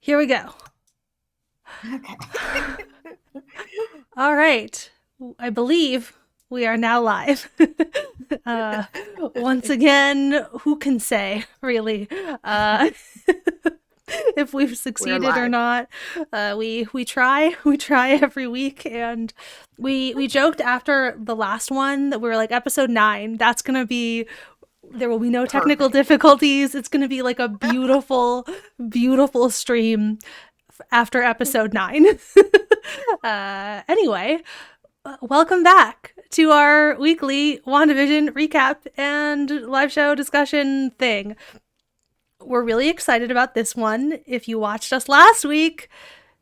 Here we go. Okay. All right. I believe we are now live. uh, Once again, who can say, really, uh, if we've We're succeeded or live. not? We try every week, and we joked after the last one that we were like episode 9. That's gonna be there will be no technical Perfect. difficulties. It's gonna be like a beautiful, beautiful stream after episode 9. Anyway, welcome back to our weekly WandaVision recap and live show discussion thing. We're really excited about this one. If you watched us last week,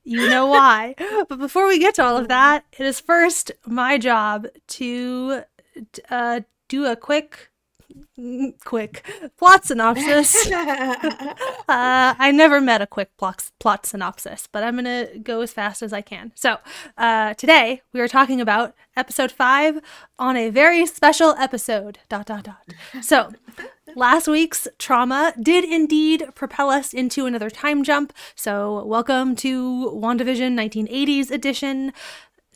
you know why. But before we get to all of that, it is first my job to do a quick plot synopsis. I never met a quick plot synopsis, but I'm gonna go as fast as I can. So, today we are talking about episode 5 on a very special episode. ... So, last week's trauma did indeed propel us into another time jump. So, welcome to WandaVision 1980s edition.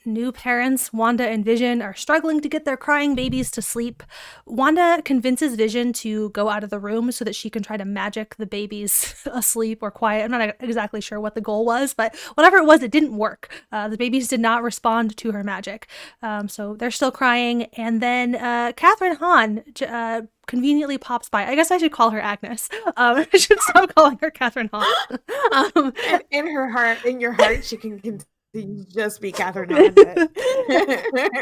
New parents, Wanda and Vision, are struggling to get their crying babies to sleep. Wanda convinces Vision to go out of the room so that she can try to magic the babies asleep or quiet. I'm not exactly sure what the goal was, but whatever it was, it didn't work. The babies did not respond to her magic. So they're still crying. And then Catherine Hahn conveniently pops by. I guess I should call her Agnes. I should stop calling her Catherine Hahn. And in your heart, she can continue just be Catherine Hahn.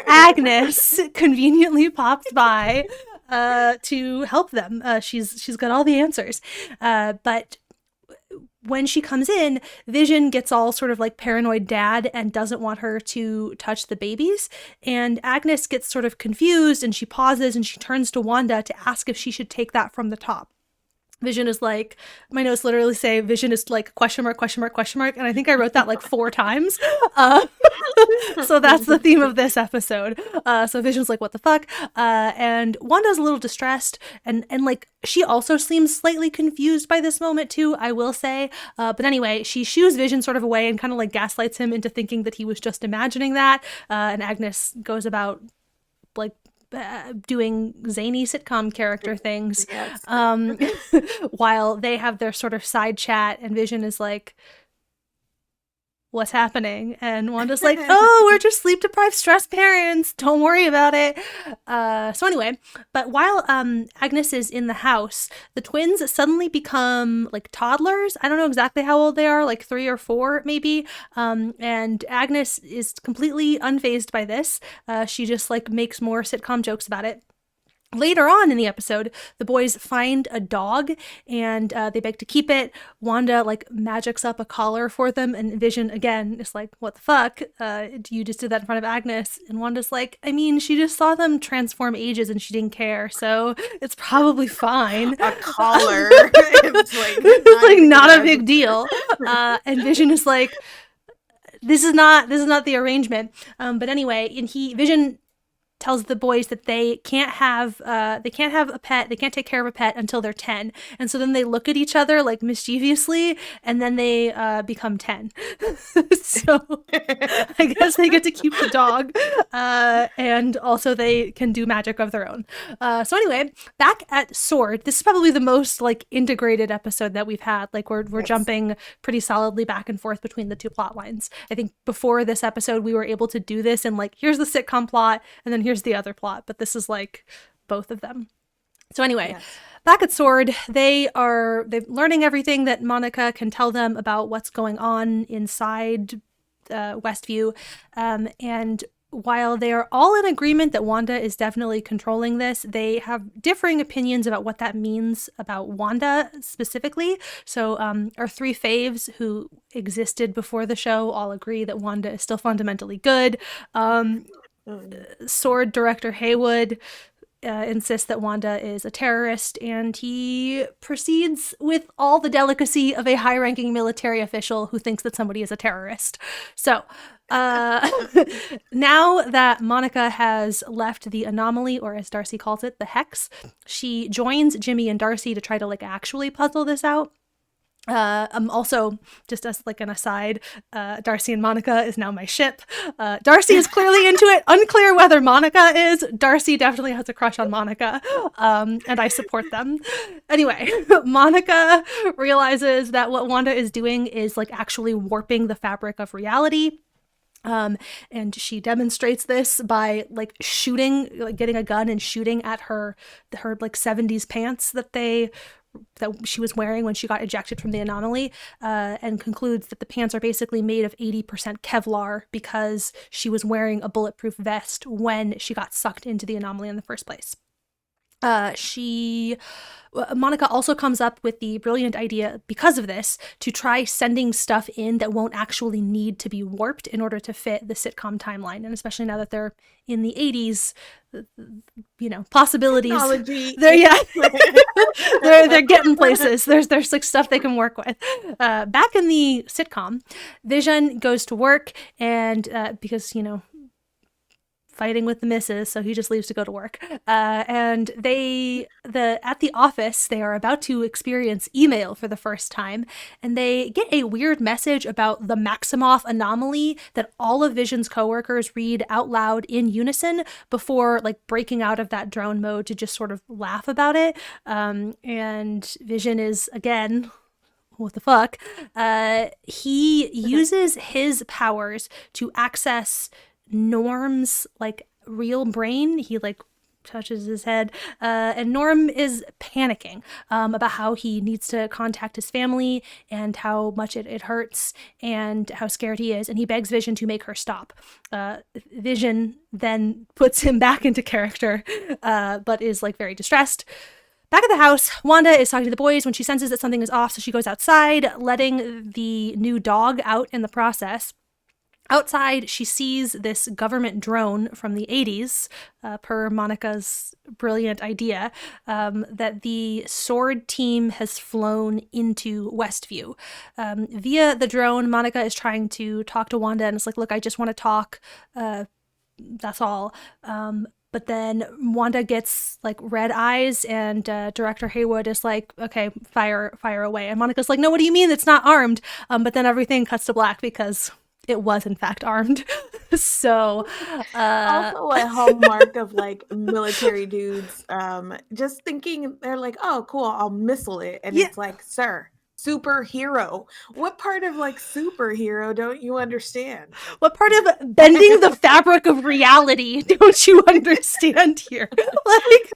Agnes conveniently pops by to help them. She's got all the answers, but when she comes in, Vision gets all sort of like paranoid dad and doesn't want her to touch the babies. And Agnes gets sort of confused and she pauses and she turns to Wanda to ask if she should take that from the top. Vision is like, my notes literally say Vision is like question mark, question mark, question mark. And I think I wrote that like 4 times. So that's the theme of this episode. So Vision's like, what the fuck? And Wanda's a little distressed. And like, she also seems slightly confused by this moment too, I will say. But anyway, she shoos Vision sort of away and kind of like gaslights him into thinking that he was just imagining that. And Agnes goes about like doing zany sitcom character things, Yes. while they have their sort of side chat, and Vision is like, what's happening? And Wanda's like, oh, we're just sleep deprived, stressed parents. Don't worry about it. So anyway, but while Agnes is in the house, the twins suddenly become like toddlers. I don't know exactly how old they are, like 3 or 4 maybe. And Agnes is completely unfazed by this. She just like makes more sitcom jokes about it. Later on in the episode, the boys find a dog and they beg to keep it. Wanda like magics up a collar for them, and Vision again is like, what the fuck? You just did that in front of Agnes. And Wanda's like, I mean, she just saw them transform ages and she didn't care, so it's probably fine. A collar. It's like not a big deal. And Vision is like, this is not the arrangement. But anyway, and Vision tells the boys that they can't have a pet, they can't take care of a pet until they're 10. And so then they look at each other like mischievously, and then they become 10. So I guess they get to keep the dog, and also they can do magic of their own. So anyway, back at S.W.O.R.D, this is probably the most like integrated episode that we've had. Like we're Yes. jumping pretty solidly back and forth between the 2 plot lines. I think before this episode we were able to do this and like, here's the sitcom plot and then here's the other plot, but this is like both of them. So anyway, Yes. back at S.W.O.R.D, they're learning everything that Monica can tell them about what's going on inside Westview, and while they are all in agreement that Wanda is definitely controlling this, they have differing opinions about what that means about Wanda specifically. So our 3 faves who existed before the show all agree that Wanda is still fundamentally good. S.W.O.R.D director Haywood insists that Wanda is a terrorist, and he proceeds with all the delicacy of a high-ranking military official who thinks that somebody is a terrorist. So now that Monica has left the anomaly, or as Darcy calls it, the hex, she joins Jimmy and Darcy to try to like actually puzzle this out. Also, just as like an aside, Darcy and Monica is now my ship. Darcy is clearly into it. Unclear whether Monica is. Darcy definitely has a crush on Monica, and I support them. Anyway, Monica realizes that what Wanda is doing is like actually warping the fabric of reality. And she demonstrates this by like shooting, like getting a gun and shooting at her like 70s pants that she was wearing when she got ejected from the anomaly, and concludes that the pants are basically made of 80% Kevlar because she was wearing a bulletproof vest when she got sucked into the anomaly in the first place. Monica also comes up with the brilliant idea, because of this, to try sending stuff in that won't actually need to be warped in order to fit the sitcom timeline. And especially now that they're in the 80s, possibilities. Technology. They're getting places. There's like stuff they can work with. Back in the sitcom, Vision goes to work, and because fighting with the missus, so he just leaves to go to work. And at the office, they are about to experience email for the first time, and they get a weird message about the Maximoff anomaly that all of Vision's coworkers read out loud in unison before like breaking out of that drone mode to just sort of laugh about it. And Vision is, again, what the fuck? He uses his powers to access Norm's like real brain. He like touches his head, and Norm is panicking about how he needs to contact his family and how much it hurts and how scared he is, and he begs Vision to make her stop. Vision then puts him back into character, but is like very distressed. Back at the house, Wanda is talking to the boys when she senses that something is off, so she goes outside, letting the new dog out in the process. Outside, she sees this government drone from the 80s, per Monica's brilliant idea, that the S.W.O.R.D team has flown into Westview. Via the drone, Monica is trying to talk to Wanda, and it's like, look, I just want to talk. That's all. But then Wanda gets like red eyes, and Director Haywood is like, okay, fire away. And Monica's like, no, what do you mean? It's not armed. But then everything cuts to black because it was in fact armed. So also a hallmark of like military dudes, just thinking they're like, oh cool, I'll missile it, and it's like, sir, superhero. What part of like superhero don't you understand? What part of bending the fabric of reality don't you understand here? Like,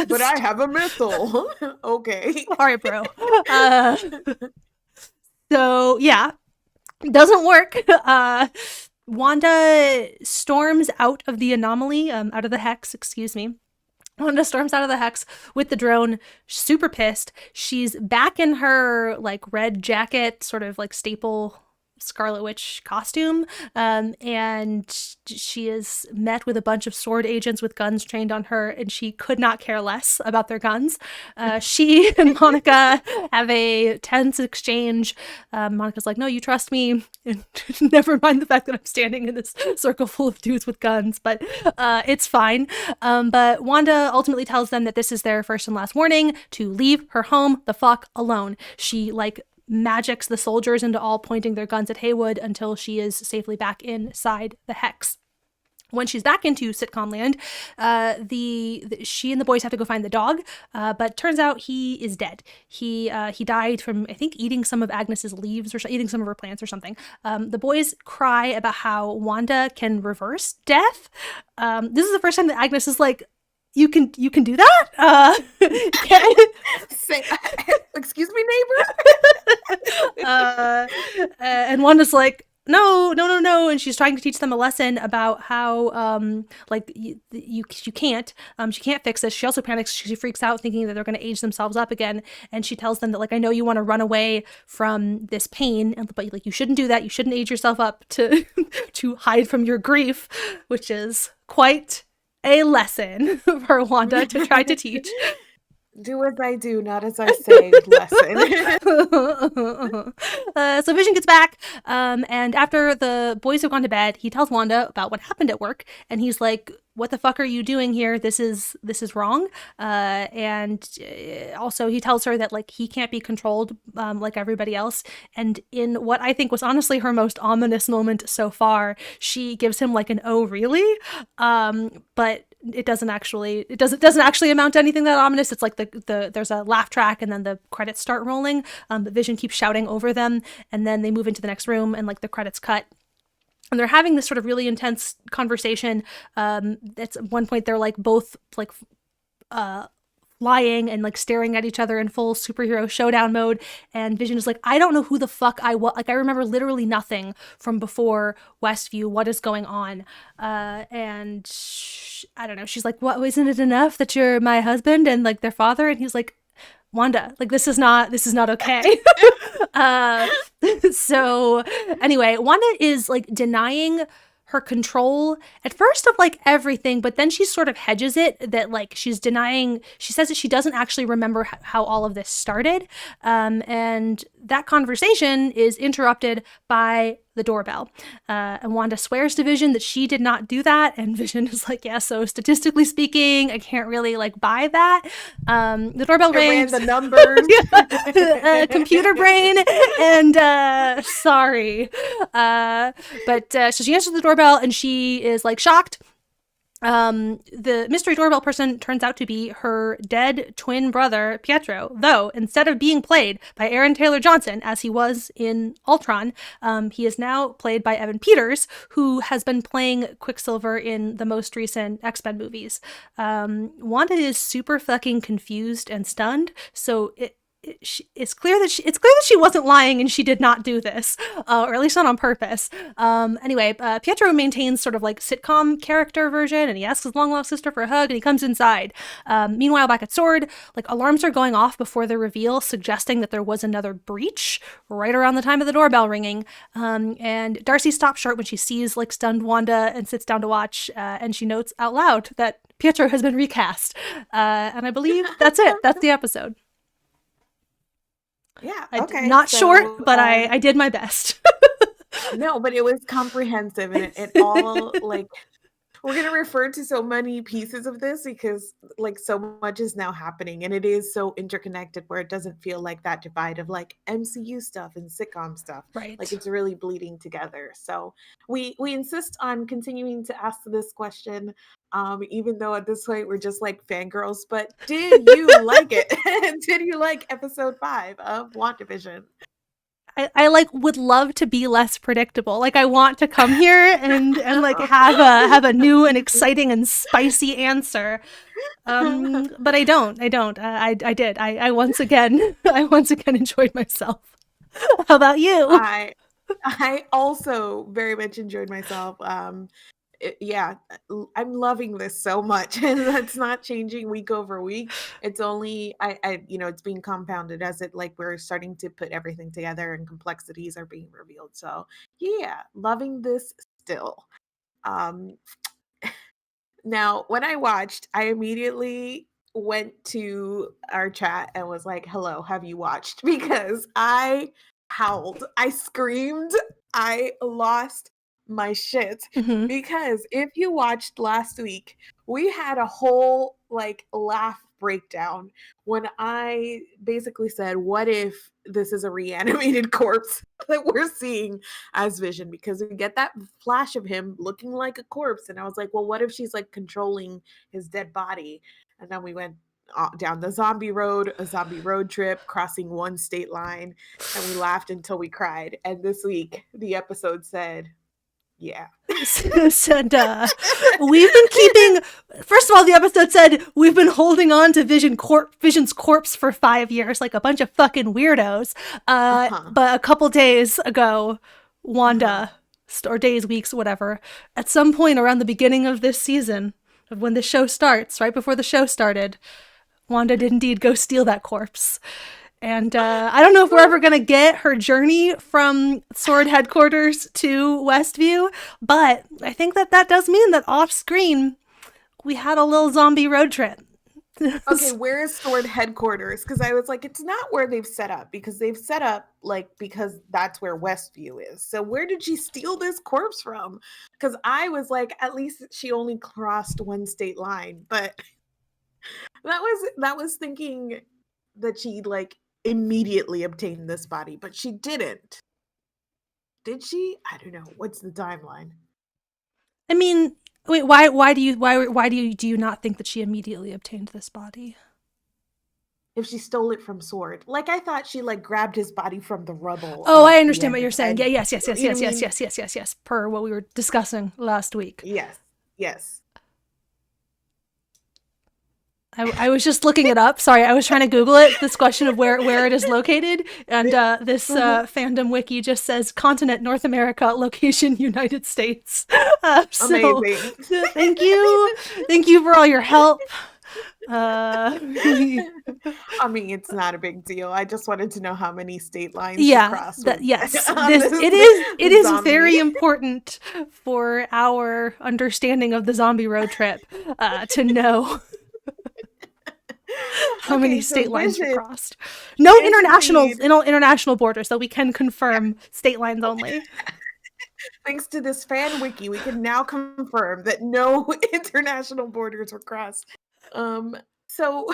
But I have a missile. Okay. All right, bro. So yeah, doesn't work. Wanda storms out of the anomaly, out of the hex, excuse me. Wanda storms out of the hex with the drone, super pissed. She's back in her like red jacket, sort of like staple Scarlet Witch costume, and she is met with a bunch of S.W.O.R.D agents with guns trained on her, and she could not care less about their guns. She and Monica have a tense exchange. Monica's like, no, you trust me, and never mind the fact that I'm standing in this circle full of dudes with guns, but it's fine. But Wanda ultimately tells them that this is their first and last warning to leave her home the fuck alone. She like magics the soldiers into all pointing their guns at Haywood until she is safely back inside the hex. When she's back into sitcom land, she and the boys have to go find the dog, but turns out he is dead. He died from, I think, eating some of Agnes's leaves or eating some of her plants or something. The boys cry about how Wanda can reverse death. This is the first time that Agnes is like, you can do that? Say, excuse me, neighbor? And Wanda's like, no. And she's trying to teach them a lesson about how, you can't, she can't fix this. She also panics. She freaks out thinking that they're going to age themselves up again. And she tells them that, like, I know you want to run away from this pain, but like, you shouldn't do that. You shouldn't age yourself up to, to hide from your grief, which is quite a lesson for Wanda to try to teach. Do as I do, not as I say. Lesson. So Vision gets back, and after the boys have gone to bed, he tells Wanda about what happened at work, and he's like, what the fuck are you doing here? This is wrong. And also he tells her that like he can't be controlled like everybody else. And in what I think was honestly her most ominous moment so far, she gives him like an "oh really," but it doesn't actually amount to anything that ominous. It's like the there's a laugh track and then the credits start rolling. But Vision keeps shouting over them, and then they move into the next room and like the credits cut. And they're having this sort of really intense conversation. At one point, they're like both like flying and like staring at each other in full superhero showdown mode. And Vision is like, I don't know who the fuck I was. Like, I remember literally nothing from before Westview. What is going on? And I don't know. She's like, what? Isn't it enough that you're my husband and like their father? And he's like, Wanda, like this is not okay. So anyway, Wanda is like denying her control at first of like everything, but then she sort of hedges it that like she says that she doesn't actually remember how all of this started. And that conversation is interrupted by the doorbell. And Wanda swears to Vision that she did not do that. And Vision is like, yeah, so statistically speaking, I can't really like buy that. The doorbell rings. Ran the numbers. Computer brain. And sorry. But so she answers the doorbell and she is like shocked. The mystery doorbell person turns out to be her dead twin brother, Pietro, though instead of being played by Aaron Taylor Johnson, as he was in Ultron, he is now played by Evan Peters, who has been playing Quicksilver in the most recent X-Men movies. Wanda is super fucking confused and stunned, so it's clear that she wasn't lying and she did not do this, or at least not on purpose. Anyway, Pietro maintains sort of like sitcom character version, and he asks his long lost sister for a hug, and he comes inside. Meanwhile, back at S.W.O.R.D, like alarms are going off before the reveal, suggesting that there was another breach right around the time of the doorbell ringing. And Darcy stops short when she sees like stunned Wanda and sits down to watch, and she notes out loud that Pietro has been recast. And I believe that's it. That's the episode. Yeah, okay. Not short, but I did my best. No, but it was comprehensive, and it all like we're gonna refer to so many pieces of this because like so much is now happening, and it is so interconnected where it doesn't feel like that divide of like MCU stuff and sitcom stuff. Right. Like it's really bleeding together. So we insist on continuing to ask this question. Even though at this point we're just like fangirls, but did you like it? Did you like episode 5 of WandaVision? I like would love to be less predictable. Like I want to come here and like have a new and exciting and spicy answer. But I don't. I did. I once again enjoyed myself. How about you? I also very much enjoyed myself. Yeah, I'm loving this so much, and that's not changing week over week. It's only I it's being compounded as it like we're starting to put everything together and complexities are being revealed. So yeah, loving this still. Now when I watched, I immediately went to our chat and was like, hello, have you watched? Because I howled, I screamed, I lost my shit. Because if you watched last week, we had a whole like laugh breakdown when I basically said, what if this is a reanimated corpse that we're seeing as Vision? Because we get that flash of him looking like a corpse, and I was like, well, what if she's like controlling his dead body? And then we went down the zombie road, a zombie road trip, crossing one state line, and we laughed until we cried. And this week the episode said, yeah. And we've been keeping, first of all, the episode said we've been holding on to Vision's corpse for 5 years like a bunch of fucking weirdos. But a couple days ago, Wanda, or days, weeks, whatever, at some point around the beginning of this season, of when the show starts, right before the show started, Wanda did indeed go steal that corpse. And I don't know if we're ever going to get her journey from S.W.O.R.D headquarters to Westview, but I think that does mean that off screen we had a little zombie road trip. Okay, where is S.W.O.R.D headquarters? Because I was like, it's not where they've set up, because they've set up like because that's where Westview is. So where did she steal this corpse from? Because I was like, at least she only crossed one state line, but that was thinking that she like immediately obtained this body, but she didn't. Did she? I don't know. What's the timeline? I mean, wait, why do you not think that she immediately obtained this body? If she stole it from S.W.O.R.D. Like, I thought she like grabbed his body from the rubble Oh, I of the understand end what you're of saying. Yeah, yes, yes, yes, you know yes, what I yes, mean? yes, yes, yes, yes, per what we were discussing last week. Yes. Yes. I was just looking it up. Sorry, I was trying to Google it. This question of where it is located, and this fandom wiki just says continent North America, location United States. So Amazing. thank you for all your help. I mean, it's not a big deal. I just wanted to know how many state lines she Yeah, crossed that with yes, on this it is zombie. very important for our understanding of the zombie road trip to know how many Okay, so state lines were Vision crossed. No basically, international borders, though we can confirm state lines only. thanks to this fan wiki, we can now confirm that no international borders were crossed. Um, so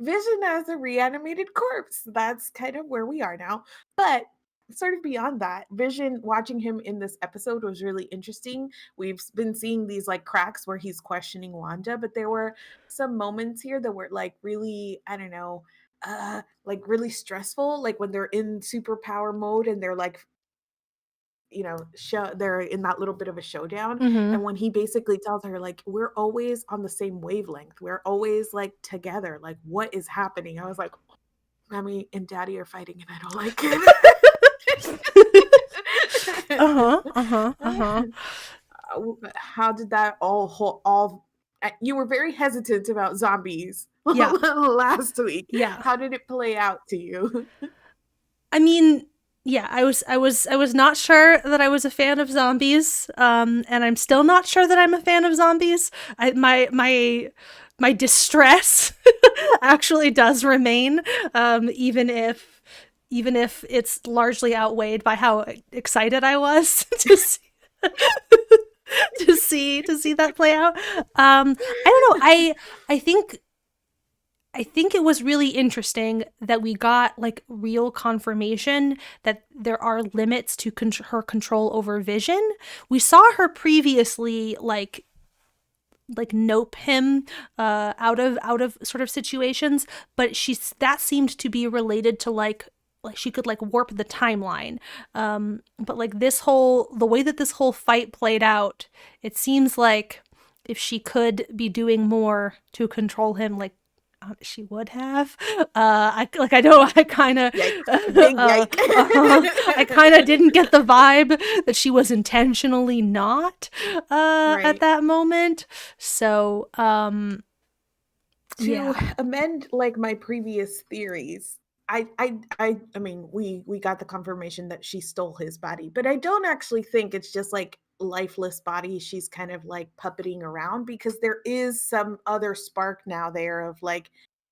Vision as a reanimated corpse. That's kind of where we are now. But sort of beyond that, Vision, watching him in this episode was really interesting. We've been seeing these like cracks where he's questioning Wanda, but there were some moments here that were like really, I don't know, like really stressful, like when they're in superpower mode and they're like, they're in that little bit of a showdown, Mm-hmm. and when he basically tells her like, we're always on the same wavelength, we're always like together, like what is happening? I was like, Mommy and Daddy are fighting and I don't like Uh-huh. Uh-huh. Uh-huh. it. How did that all you were very hesitant about zombies Yeah. last week. Yeah. How did it play out to you? I mean, yeah, I was not sure that I was a fan of zombies. And I'm still not sure that I'm a fan of zombies. My distress actually does remain, even if it's largely outweighed by how excited I was to see that play out. I don't know. I think it was really interesting that we got like real confirmation that there are limits to her control over Vision. We saw her previously like nope him out of sort of situations, but that seemed to be related to like she could like warp the timeline. But like the way that this whole fight played out, it seems like if she could be doing more to control him, like she would have. I don't. I kind of. Yikes. Big yike. I kind of didn't get the vibe that she was intentionally not Right. at that moment. So, To yeah, amend like my previous theories, I mean, we got the confirmation that she stole his body, but I don't actually think it's just like lifeless body she's kind of like puppeting around, because there is some other spark now there of like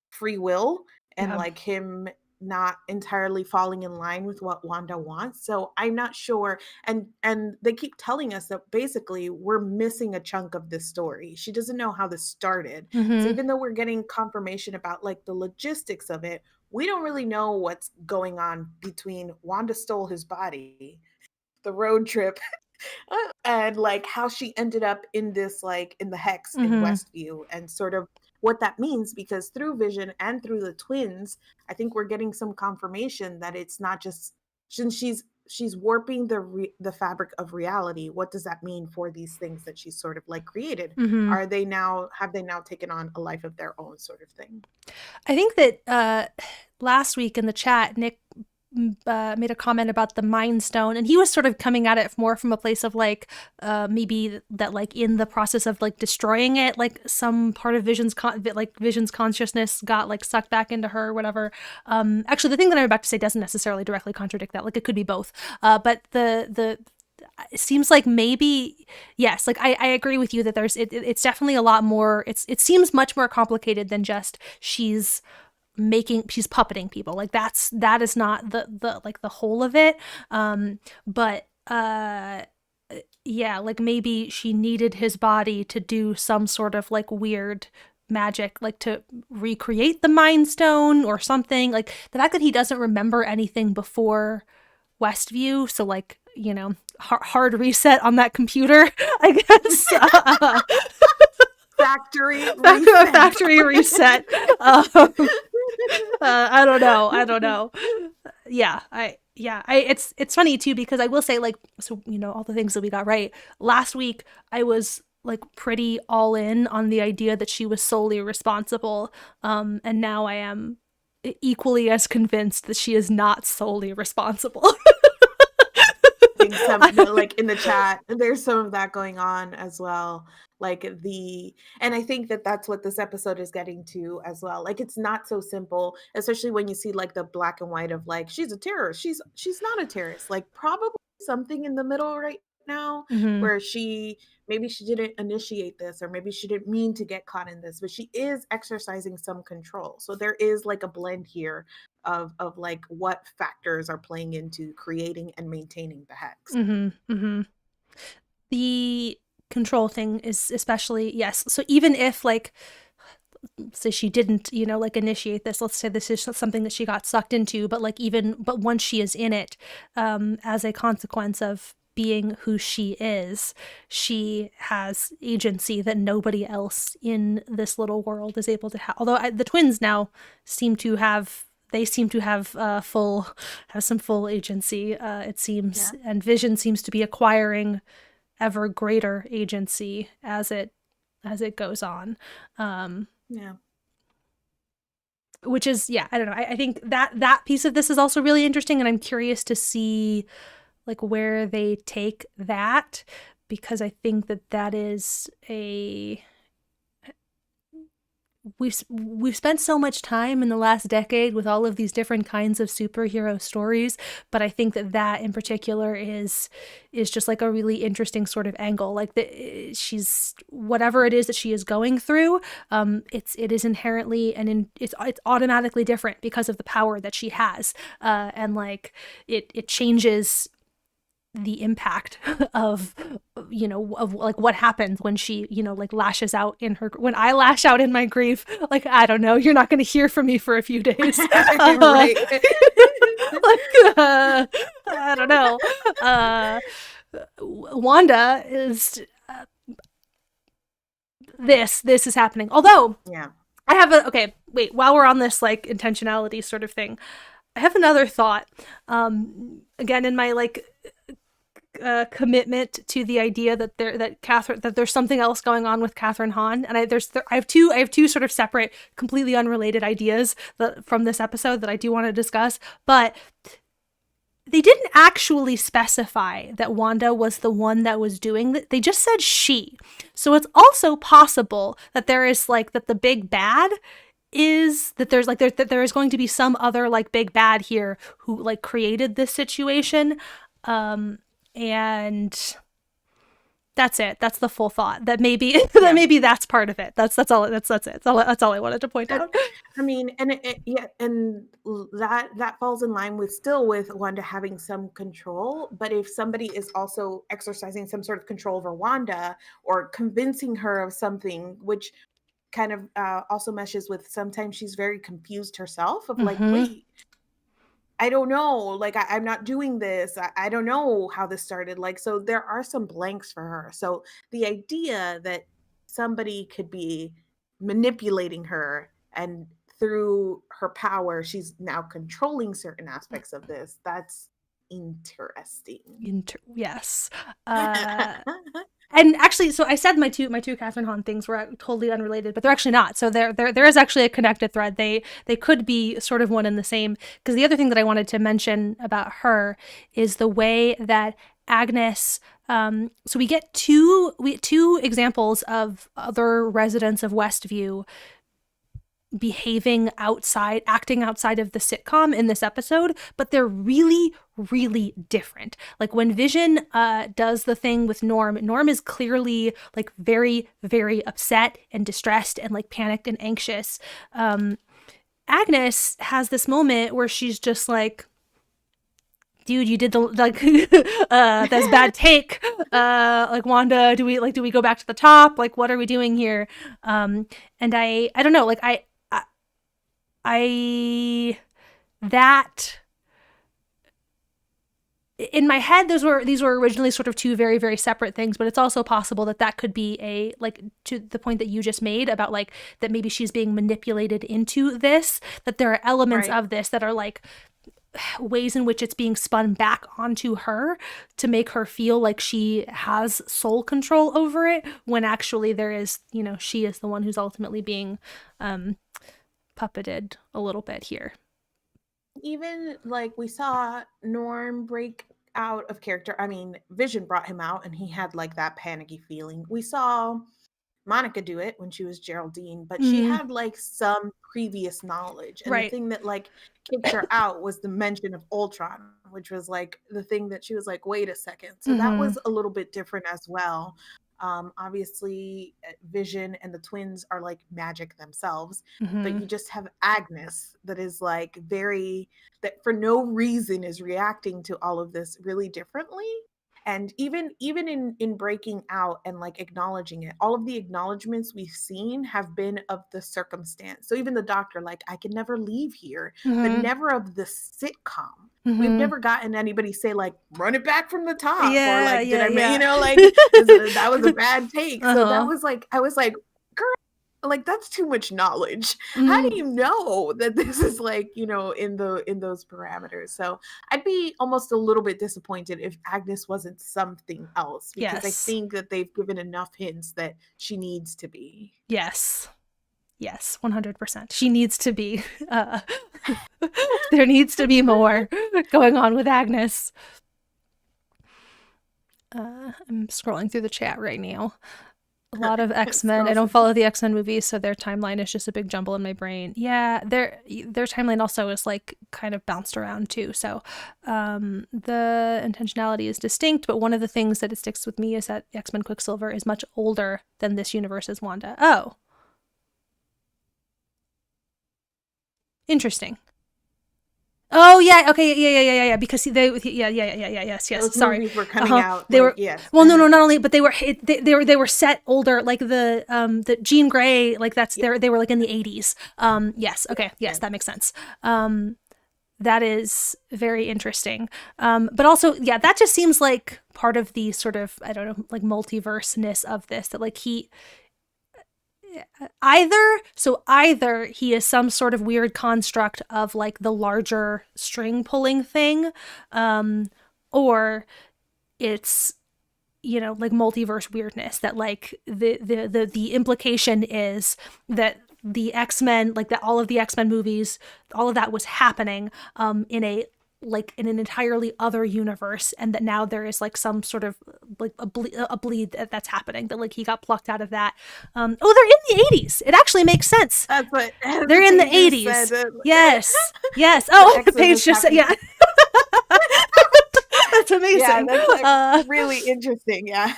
free will and yeah. like him not entirely falling in line with what Wanda wants. So I'm not sure, and they keep telling us that basically we're missing a chunk of this story. She doesn't know how this started. So Mm-hmm. even though we're getting confirmation about like the logistics of it, we don't really know what's going on between Wanda stole his body, the road trip, and like how she ended up in this like in the hex in Mm-hmm. Westview, and sort of what that means, because through Vision and through the twins, I think we're getting some confirmation that it's not just, since she's warping the fabric of reality, what does that mean for these things that she's sort of like created? Mm-hmm. Have they now taken on a life of their own, sort of thing? I think that last week in the chat, Nick made a comment about the Mind Stone, and he was sort of coming at it more from a place of like maybe that like in the process of like destroying it, like some part of Vision's consciousness got like sucked back into her or whatever. Actually, the thing that I'm about to say doesn't necessarily directly contradict that. Like it could be both. But it seems like maybe, yes, like I agree with you that it's definitely a lot more, it seems much more complicated than just she's puppeting people. Like that is not the like the whole of it. But yeah, like maybe she needed his body to do some sort of like weird magic, like to recreate the Mind Stone or something. Like the fact that he doesn't remember anything before Westview, so like, you know, hard reset on that computer, I guess. Factory reset. Factory reset. I don't know. Yeah, it's funny too, because I will say, like, so, you know, all the things that we got right last week, I was like pretty all in on the idea that she was solely responsible, and now I am equally as convinced that she is not solely responsible. I think some, like in the chat, there's some of that going on as well. Like and I think that that's what this episode is getting to as well. Like it's not so simple, especially when you see like the black and white of like, she's a terrorist, she's not a terrorist. Like probably something in the middle right now, where maybe she didn't initiate this, or maybe she didn't mean to get caught in this, but she is exercising some control. So there is like a blend here of like what factors are playing into creating and maintaining the hex. The control thing is especially, yes. So even if, like, say she didn't, you know, like initiate this, let's say this is something that she got sucked into, but like but once she is in it, as a consequence of being who she is, she has agency that nobody else in this little world is able to have. Although the twins now seem to have have some full agency, it seems. Yeah. And Vision seems to be acquiring ever greater agency as it goes on. Yeah. Which is, yeah, I don't know. I think that piece of this is also really interesting, and I'm curious to see like where they take that, because I think that is we've spent so much time in the last decade with all of these different kinds of superhero stories, but I think that in particular is just like a really interesting sort of angle. Like she's, whatever it is that she is going through, it is inherently it's automatically different because of the power that she has, and like it changes the impact of, you know, of like what happens when she, you know, like lashes out in her, when I lash out in my grief, like, I don't know, you're not going to hear from me for a few days. Like, I don't know. Wanda is, this is happening. Although, yeah, I have okay, wait, while we're on this like intentionality sort of thing, I have another thought. Again, in my like commitment to the idea that there's something else going on with Catherine Hahn, and I have two sort of separate, completely unrelated ideas from this episode that I do want to discuss, but they didn't actually specify that Wanda was the one that was doing that. They just said she. So it's also possible that there is like that the big bad is that there's like that there is going to be some other like big bad here who like created this situation. And that's it. That's the full thought. That maybe maybe that's part of it. That's all it. That's all I wanted to point out. I mean, and and that falls in line with Wanda having some control. But if somebody is also exercising some sort of control over Wanda or convincing her of something, which kind of also meshes with sometimes she's very confused herself of like, wait, I don't know, like, I'm not doing this. I don't know how this started. Like, so there are some blanks for her. So the idea that somebody could be manipulating her and through her power, she's now controlling certain aspects of this. That's interesting. Yes. And actually, so I said my two Catherine Hahn things were totally unrelated, but they're actually not. So there is actually a connected thread. They could be sort of one and the same. Because the other thing that I wanted to mention about her is the way that Agnes. So we get two examples of other residents of Westview behaving outside, acting outside of the sitcom in this episode, but they're really, really different. Like when Vision does the thing with Norm is clearly like very, very upset and distressed and like panicked and anxious. Agnes has this moment where she's just like, dude, you did the like that's bad take. Like Wanda, do we go back to the top? Like what are we doing here? And I don't know, like I that in my head these were originally sort of two very, very separate things, but it's also possible that could be a, like, to the point that you just made about like that maybe she's being manipulated into this, that there are elements of this that are like ways in which it's being spun back onto her to make her feel like she has sole control over it, when actually there is, you know, she is the one who's ultimately being puppeted a little bit here. Even like we saw Norm break out of character. I mean, Vision brought him out and he had like that panicky feeling. We saw Monica do it when she was Geraldine, but she had like some previous knowledge. And the thing that like kicked her out was the mention of Ultron, which was like the thing that she was like, wait a second. So that was a little bit different as well. Obviously Vision and the twins are like magic themselves, but you just have Agnes that is like very, that for no reason is reacting to all of this really differently. And even in breaking out and like acknowledging it, all of the acknowledgments we've seen have been of the circumstance. So even the doctor, like, I can never leave here, but never of the sitcom. We've never gotten anybody say like, run it back from the top, or like, did I, you know, like that was a bad take. So that was like, I was like, girl, like that's too much knowledge. How do you know that this is like, you know, in those parameters? So I'd be almost a little bit disappointed if Agnes wasn't something else, because I think that they've given enough hints that she needs to be. Yes, 100%. She needs to be. There needs to be more going on with Agnes. I'm scrolling through the chat right now. A lot of X-Men. I don't follow the X-Men movies, so their timeline is just a big jumble in my brain. Yeah, their timeline also is like kind of bounced around too. So the intentionality is distinct, but one of the things that it sticks with me is that X-Men Quicksilver is much older than this universe's Wanda. Oh. Interesting. Oh yeah, okay, yeah. Because yes. Those sorry, movies were coming out. They like, were well, no, not only, but they were set older, like the Jean Grey, like that's they were like in the 80s. Yes, okay, yes, that makes sense. That is very interesting. But also, yeah, that just seems like part of the sort of, I don't know, like multiverse-ness of this, that like either he is some sort of weird construct of like the larger string pulling thing, or it's, you know, like multiverse weirdness, that like the implication is that the X-Men, like that all of the X-Men movies, all of that was happening in an entirely other universe, and that now there is like some sort of like a bleed that's happening, that like he got plucked out of that. They're in the 80s. It actually makes sense. That's what they're in the 80s. Yes. Oh, the page just said, yeah. That's amazing. Yeah, that's like really interesting. Yeah.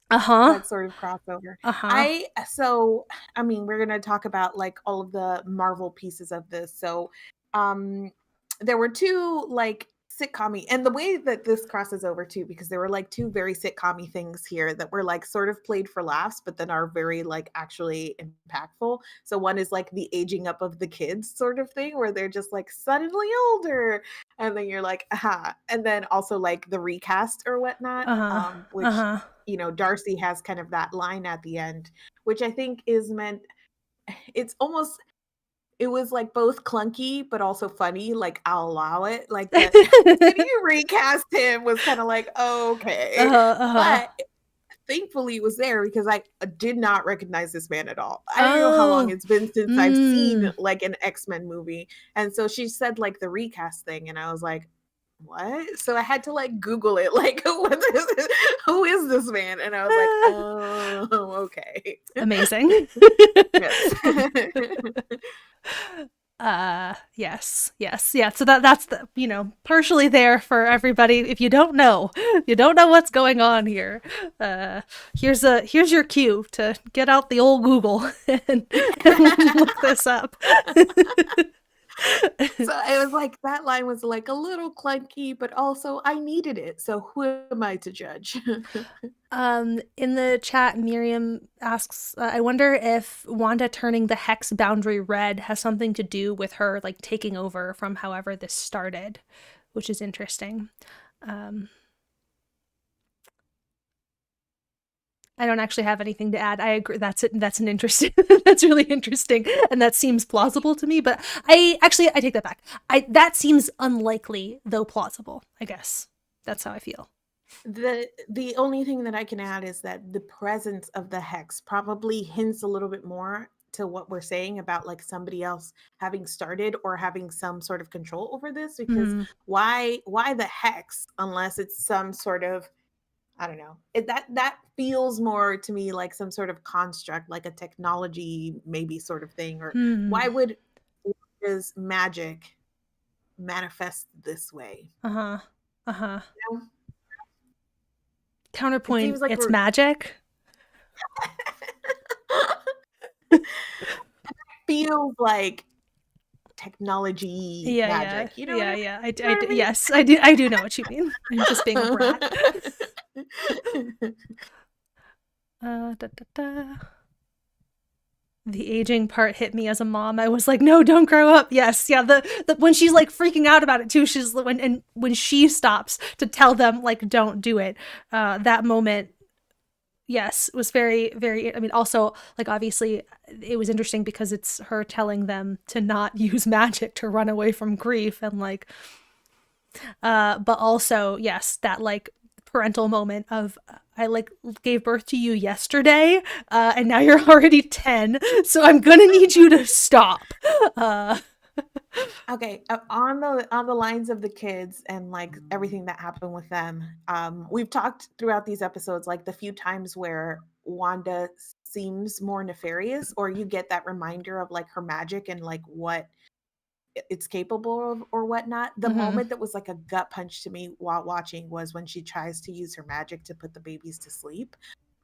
That sort of crossover. I mean, we're gonna talk about like all of the Marvel pieces of this. So there were two like sitcom-y, and the way that this crosses over too, because there were like two very sitcom-y things here that were like sort of played for laughs, but then are very like actually impactful. So one is like the aging up of the kids sort of thing, where they're just like suddenly older, and then you're like, aha. And then also like the recast or whatnot, which you know, Darcy has kind of that line at the end, which I think is meant, it's almost, it was like both clunky but also funny. Like, I'll allow it. Like, that when you recast him was kind of like, okay. But thankfully it was there, because I did not recognize this man at all. I don't know how long it's been since I've seen like an X-Men movie. And so she said like the recast thing, and I was like, what? So I had to like Google it, like, who is this man? And I was like, oh, okay. Amazing. Yes. Yes, yeah, so that's the, partially there for everybody. If you don't know, what's going on here, here's your cue to get out the old Google and look this up. So it was like that line was like a little clunky, but also I needed it. So who am I to judge? In the chat, Miriam asks, I wonder if Wanda turning the hex boundary red has something to do with her like taking over from however this started, which is interesting. I don't actually have anything to add. I agree. That's an interesting. That's really interesting, and that seems plausible to me. But I take that back. That seems unlikely, though plausible. I guess that's how I feel. The only thing that I can add is that the presence of the hex probably hints a little bit more to what we're saying about like somebody else having started or having some sort of control over this, because why the hex unless it's some sort of, I don't know. That feels more to me like some sort of construct, like a technology maybe sort of thing. Or why would is magic manifest this way? Uh-huh. Uh-huh. You know? It Counterpoint, seems like it's we're magic. feels like technology Yeah. magic. You know what I mean? You know what I mean? Yes, I do know what you mean. I'm just being a brat. The aging part hit me as a mom. I was like, no, don't grow up. Yes, yeah. The when she's like freaking out about it too, she's when she stops to tell them like don't do it. That moment, yes, was very, very. I mean, also like obviously it was interesting because it's her telling them to not use magic to run away from grief and like, but also yes, that like parental moment of I like gave birth to you yesterday, and now you're already 10, so I'm gonna need you to stop. Okay, on the lines of the kids and like everything that happened with them, we've talked throughout these episodes like the few times where Wanda seems more nefarious, or you get that reminder of like her magic and like what it's capable of or whatnot. The moment that was like a gut punch to me while watching was when she tries to use her magic to put the babies to sleep.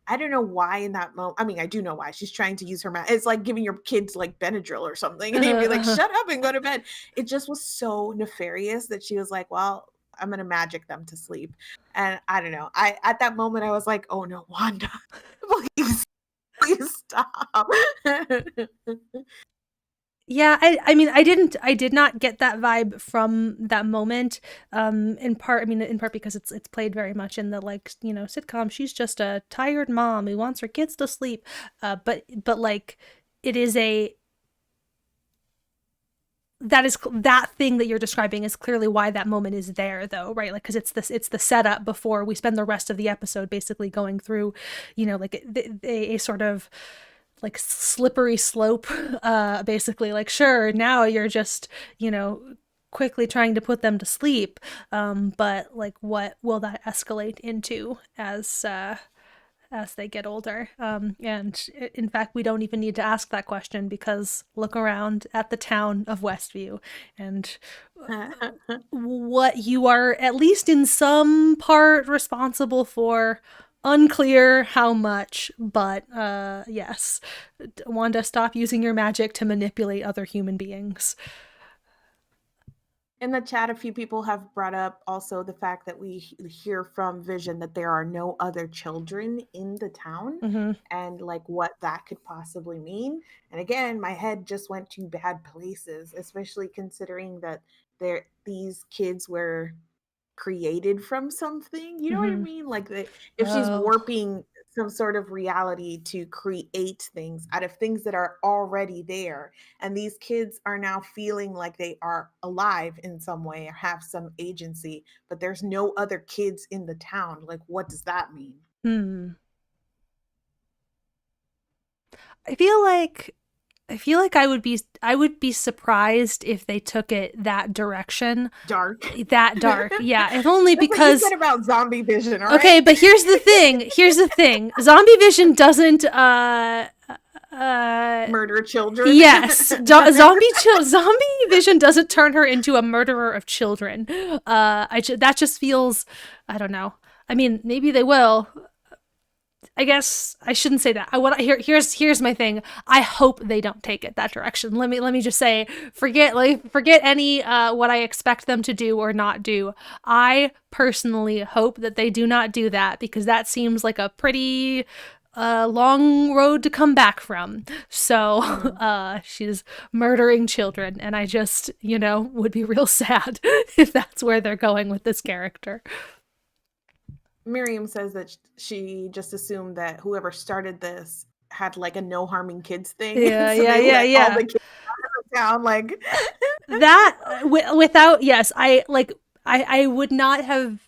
I don't know why in that moment. I mean, I do know why. She's trying to use her it's like giving your kids like Benadryl or something and you'd be like, shut up and go to bed. It just was so nefarious that she was like, well, I'm gonna magic them to sleep. And I don't know. I at that moment I was like, oh no, Wanda, please, please stop. Yeah, I mean I did not get that vibe from that moment. In part because it's played very much in the like, sitcom. She's just a tired mom who wants her kids to sleep. But like it is that thing that you're describing is clearly why that moment is there though, right? Like, because it's the setup before we spend the rest of the episode basically going through, like a sort of like slippery slope, basically like, sure, now you're just, quickly trying to put them to sleep, but like what will that escalate into as they get older. And in fact, we don't even need to ask that question because look around at the town of Westview and what you are at least in some part responsible for. Unclear how much, but yes. Wanda, stop using your magic to manipulate other human beings. In the chat, a few people have brought up also the fact that we hear from Vision that there are no other children in the town, and like what that could possibly mean. And again, my head just went to bad places, especially considering that these kids were created from something. You know what I mean? Like if she's warping some sort of reality to create things out of things that are already there, and these kids are now feeling like they are alive in some way or have some agency, but there's no other kids in the town. Like, what does that mean? I feel like I feel like I would be surprised if they took it that direction. Dark. That dark. Yeah, if only That's what you because said about zombie vision, all right? okay, but here's the thing. Zombie Vision doesn't murder children. yes, zombie Vision doesn't turn her into a murderer of children. That just feels, I don't know. I mean, maybe they will. I guess I shouldn't say that. Here's my thing. I hope they don't take it that direction. Let me just say, forget any what I expect them to do or not do. I personally hope that they do not do that, because that seems like a pretty long road to come back from. So she's murdering children, and I just, would be real sad if that's where they're going with this character. Miriam says that she just assumed that whoever started this had like a no harming kids thing. Yeah, so yeah, they yeah, let yeah. all the kids out of the town, like that without, yes, I would not have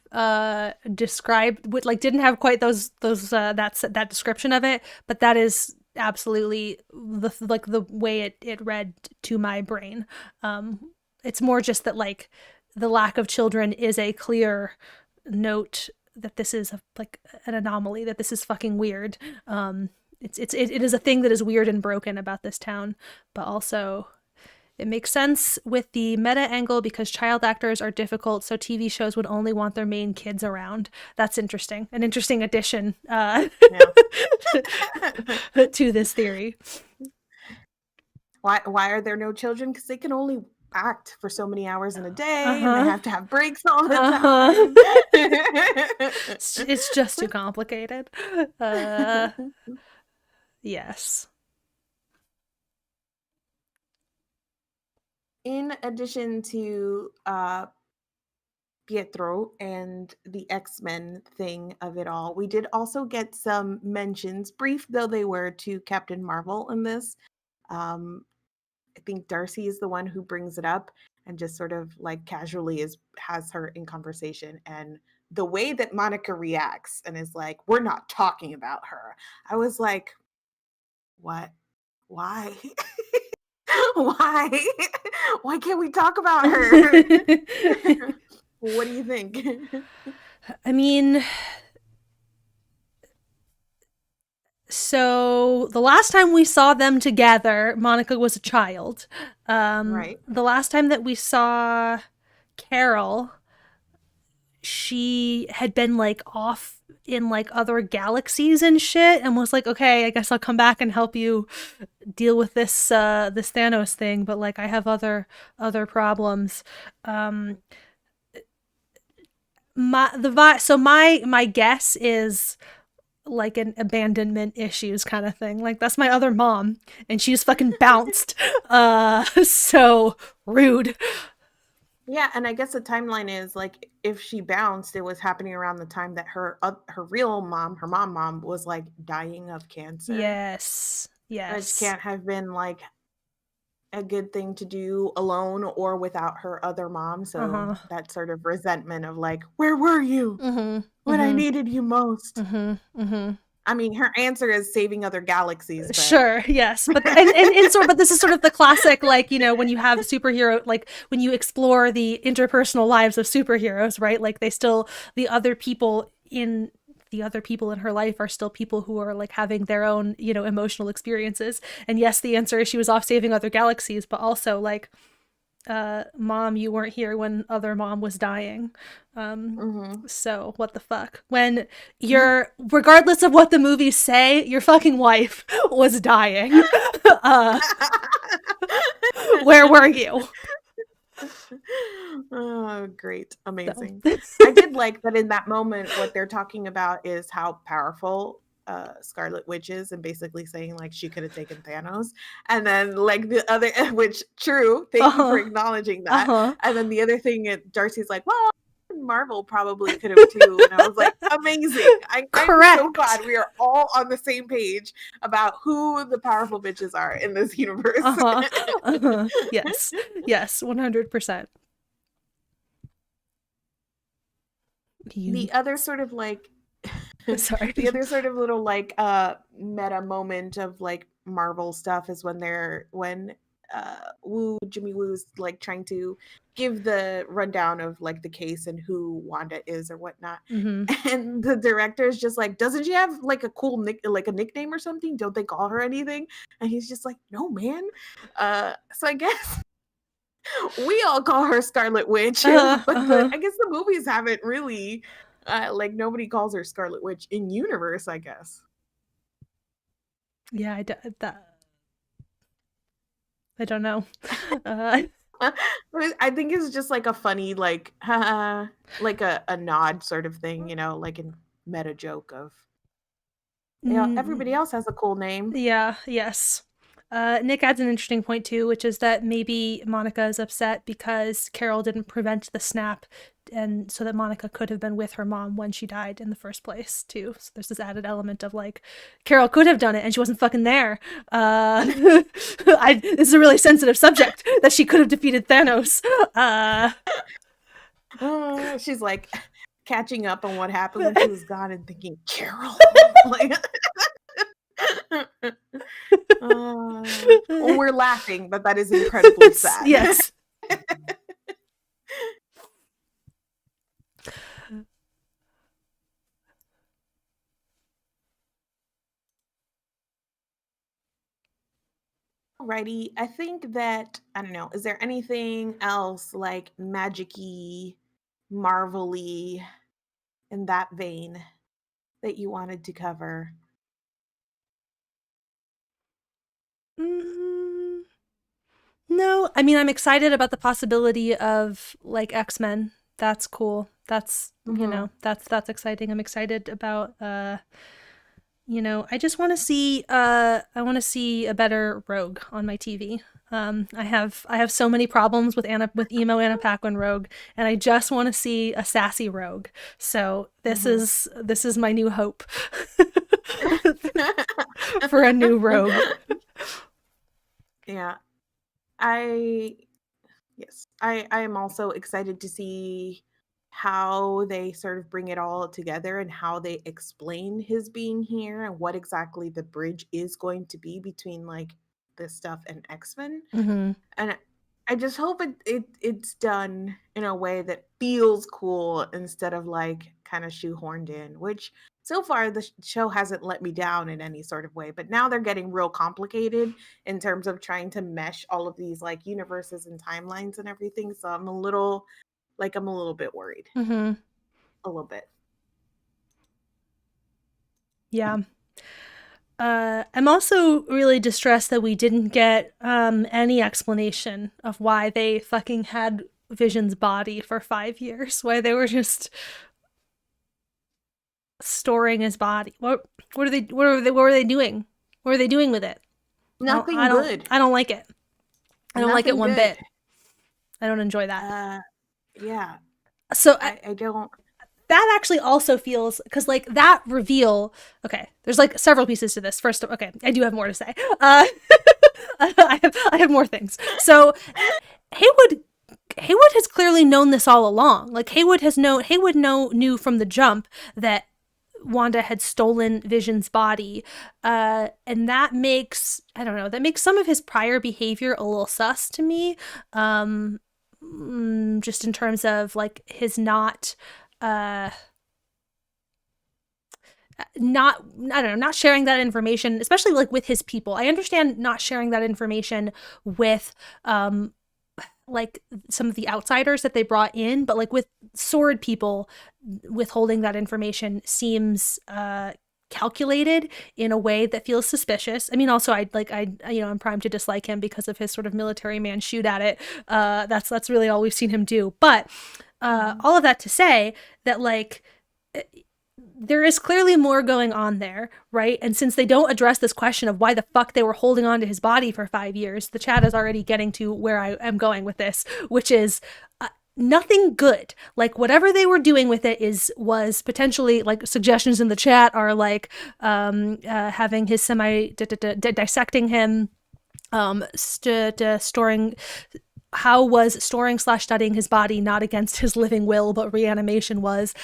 described, like, didn't have quite those that description of it, but that is absolutely the way it read to my brain. It's more just that, like, the lack of children is a clear note that this is like an anomaly, that this is fucking weird. It is a thing that is weird and broken about this town, but also it makes sense with the meta angle because child actors are difficult, so TV shows would only want their main kids around. That's interesting. An interesting addition to this theory. Why are there no children? Because they can only act for so many hours in a day, and they have to have breaks all the time. It's just too complicated. Yes. In addition to Pietro and the X-Men thing of it all, we did also get some mentions, brief though they were, to Captain Marvel in this. I think Darcy is the one who brings it up and just sort of like casually has her in conversation, and the way that Monica reacts and is like, we're not talking about her. I was like, what? Why? Why can't we talk about her? What do you think? I mean, so the last time we saw them together, Monica was a child. Right. The last time that we saw Carol, she had been like off in like other galaxies and shit, and was like, okay, I guess I'll come back and help you deal with this this Thanos thing, but like I have other problems. My guess is like an abandonment issues kind of thing. Like, that's my other mom, and she just fucking bounced. So rude. Yeah, and I guess the timeline is like, if she bounced, it was happening around the time that her real mom, her mom was like dying of cancer. Yes. Which can't have been like a good thing to do alone or without her other mom. So that sort of resentment of like, where were you when I needed you most? I mean, her answer is saving other galaxies. But... Sure, yes, but but this is sort of the classic, like, when you have superhero, like when you explore the interpersonal lives of superheroes, right? Like, the other people in her life are still people who are like having their own, emotional experiences. And yes, the answer is she was off saving other galaxies, but also like, mom, you weren't here when other mom was dying. So what the fuck? When regardless of what the movies say, your fucking wife was dying. Where were you? Oh, great. Amazing. I did like that in that moment. What they're talking about is how powerful Scarlet Witch is, and basically saying like she could have taken Thanos, and then like the other, which true, thank you for acknowledging that. And then the other thing, Darcy's like, well, Marvel probably could have too, and I was like, amazing. I'm so glad we are all on the same page about who the powerful bitches are in this universe. Yes, 100%. The other sort of like sorry, the other sort of little like meta moment of like Marvel stuff is when Jimmy Woo's like trying to give the rundown of like the case and who Wanda is or whatnot. Mm-hmm. And the director is just like, doesn't she have like a cool like a nickname or something? Don't they call her anything? And he's just like, no, man. So I guess we all call her Scarlet Witch, but I guess the movies haven't really like nobody calls her Scarlet Witch in universe, I guess. Yeah, I don't know. I think it's just like a funny, like, like a nod sort of thing, like a meta joke of, everybody else has a cool name. Yeah, yes. Nick adds an interesting point too, which is that maybe Monica is upset because Carol didn't prevent the snap, and so that Monica could have been with her mom when she died in the first place too. So there's this added element of like, Carol could have done it and she wasn't fucking there. This is a really sensitive subject that she could have defeated Thanos. She's like catching up on what happened when she was gone and thinking, Carol, like. We're laughing, but that is incredibly sad. Yes. Alrighty, I think that, I don't know, is there anything else like magic-y, Marvel-y in that vein that you wanted to cover? No, I mean, I'm excited about the possibility of like X-Men. That's cool. That's, that's exciting. I'm excited about, I just want to see, I want to see a better Rogue on my TV. I have so many problems with emo Anna Paquin Rogue, and I just want to see a sassy Rogue. So this is my new hope for a new Rogue. Yeah. I am also excited to see how they sort of bring it all together and how they explain his being here and what exactly the bridge is going to be between like this stuff and X-Men. And I just hope it's done in a way that feels cool instead of like kind of shoehorned in, which so far the show hasn't let me down in any sort of way, but now they're getting real complicated in terms of trying to mesh all of these like universes and timelines and everything. So I'm a little bit worried. A little bit. Yeah. I'm also really distressed that we didn't get any explanation of why they fucking had Vision's body for 5 years. Why they were just storing his body. What were they doing? What were they doing with it? Nothing good. I don't like it. I don't like it one bit. I don't enjoy that. Yeah. So I don't. That actually also feels, because like that reveal, okay, there's like several pieces to this. First, okay, I do have more to say. I have more things. So Haywood has clearly known this all along. Like Haywood knew from the jump that Wanda had stolen Vision's body, and that makes some of his prior behavior a little sus to me, just in terms of like his not sharing that information, especially like with his people. I understand not sharing that information with like some of the outsiders that they brought in, but like with S.W.O.R.D people, withholding that information seems calculated in a way that feels suspicious. I mean, also I'm primed to dislike him because of his sort of military man shoot at it. That's really all we've seen him do. But all of that to say that like there is clearly more going on there, right? And since they don't address this question of why the fuck they were holding on to his body for 5 years, the chat is already getting to where I am going with this, which is nothing good. Like whatever they were doing with it was potentially, like suggestions in the chat are like having his dissecting him, storing. How was storing/studying his body not against his living will, but reanimation was.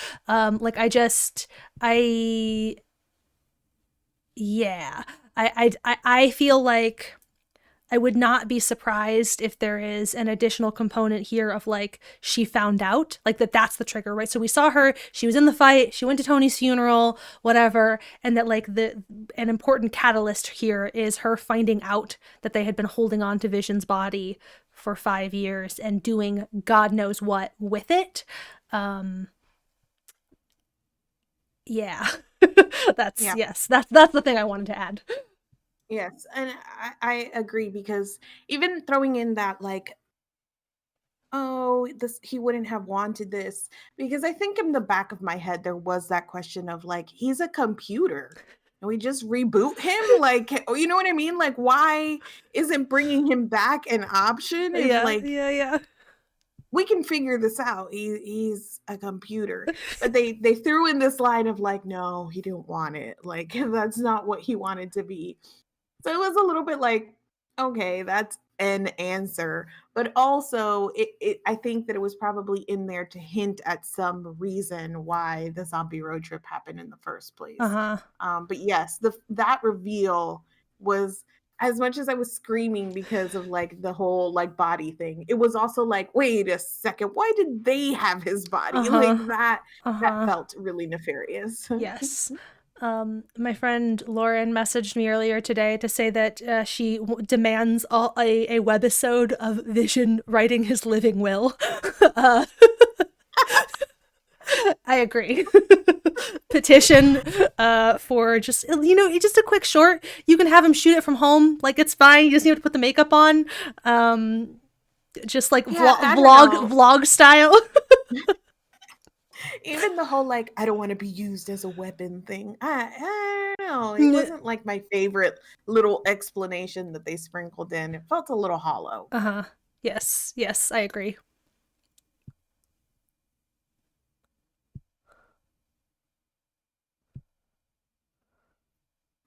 Yeah. I feel like I would not be surprised if there is an additional component here of like she found out, like that's the trigger, right? So we saw her, she was in the fight, she went to Tony's funeral, whatever, and that like an important catalyst here is her finding out that they had been holding on to Vision's body for 5 years and doing God knows what with it. Um yeah. That's Yeah. yes, that's the thing I wanted to add. Yes, and I agree because even throwing in that like, oh, this he wouldn't have wanted this because I think in the back of my head there was that question of like he's a computer. And we just reboot him like you know what I mean? Like why isn't bringing him back an option if Yeah, like yeah. we can figure this out. He's a computer. But they threw in this line of like no, he didn't want it. Like that's not what he wanted to be. So it was a little bit like, okay, that's an answer. But also, I think that it was probably in there to hint at some reason why the zombie road trip happened in the first place. Uh-huh. But yes, that reveal was as much as I was screaming because of like the whole like body thing. It was also like, wait a second, why did they have his body like Uh-huh. that? That Uh-huh. felt really nefarious. Yes. My friend Lauren messaged me earlier today to say that she demands a webisode of Vision writing his living will. uh, I agree. Petition for just just a quick short. You can have him shoot it from home, like it's fine. You just need to put the makeup on, just like Yeah, I don't know. vlog style. Even the whole like I don't want to be used as a weapon thing. I don't know. It wasn't like my favorite little explanation that they sprinkled in. It felt a little hollow. Uh-huh. Yes, I agree.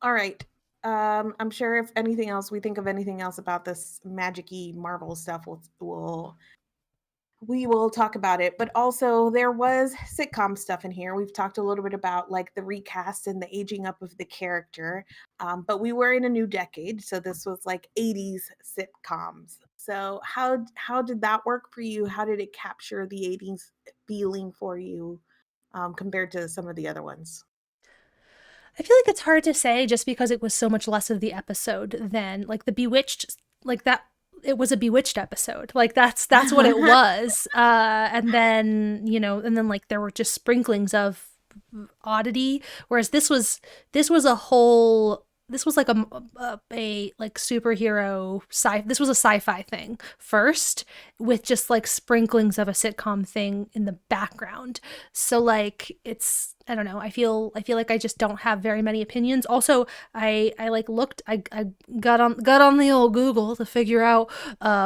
All right. I'm sure if anything else, we think of anything else about this magic-y Marvel stuff, we will talk about it. But also there was sitcom stuff in here. We've talked a little bit about like the recast and the aging up of the character. But we were in a new decade, so this was like 80s sitcoms. So how did that work for you? How did it capture the 80s feeling for you compared to some of the other ones? I feel like it's hard to say just because it was so much less of the episode than like the Bewitched, like that it was a Bewitched episode. Like that's what it was. And then, and then like there were just sprinklings of oddity, whereas this was a whole this was like a like superhero this was a sci-fi thing first with just like sprinklings of a sitcom thing in the background. So like it's I don't know. I feel like I just don't have very many opinions. Also, I like looked I got on the old Google to figure out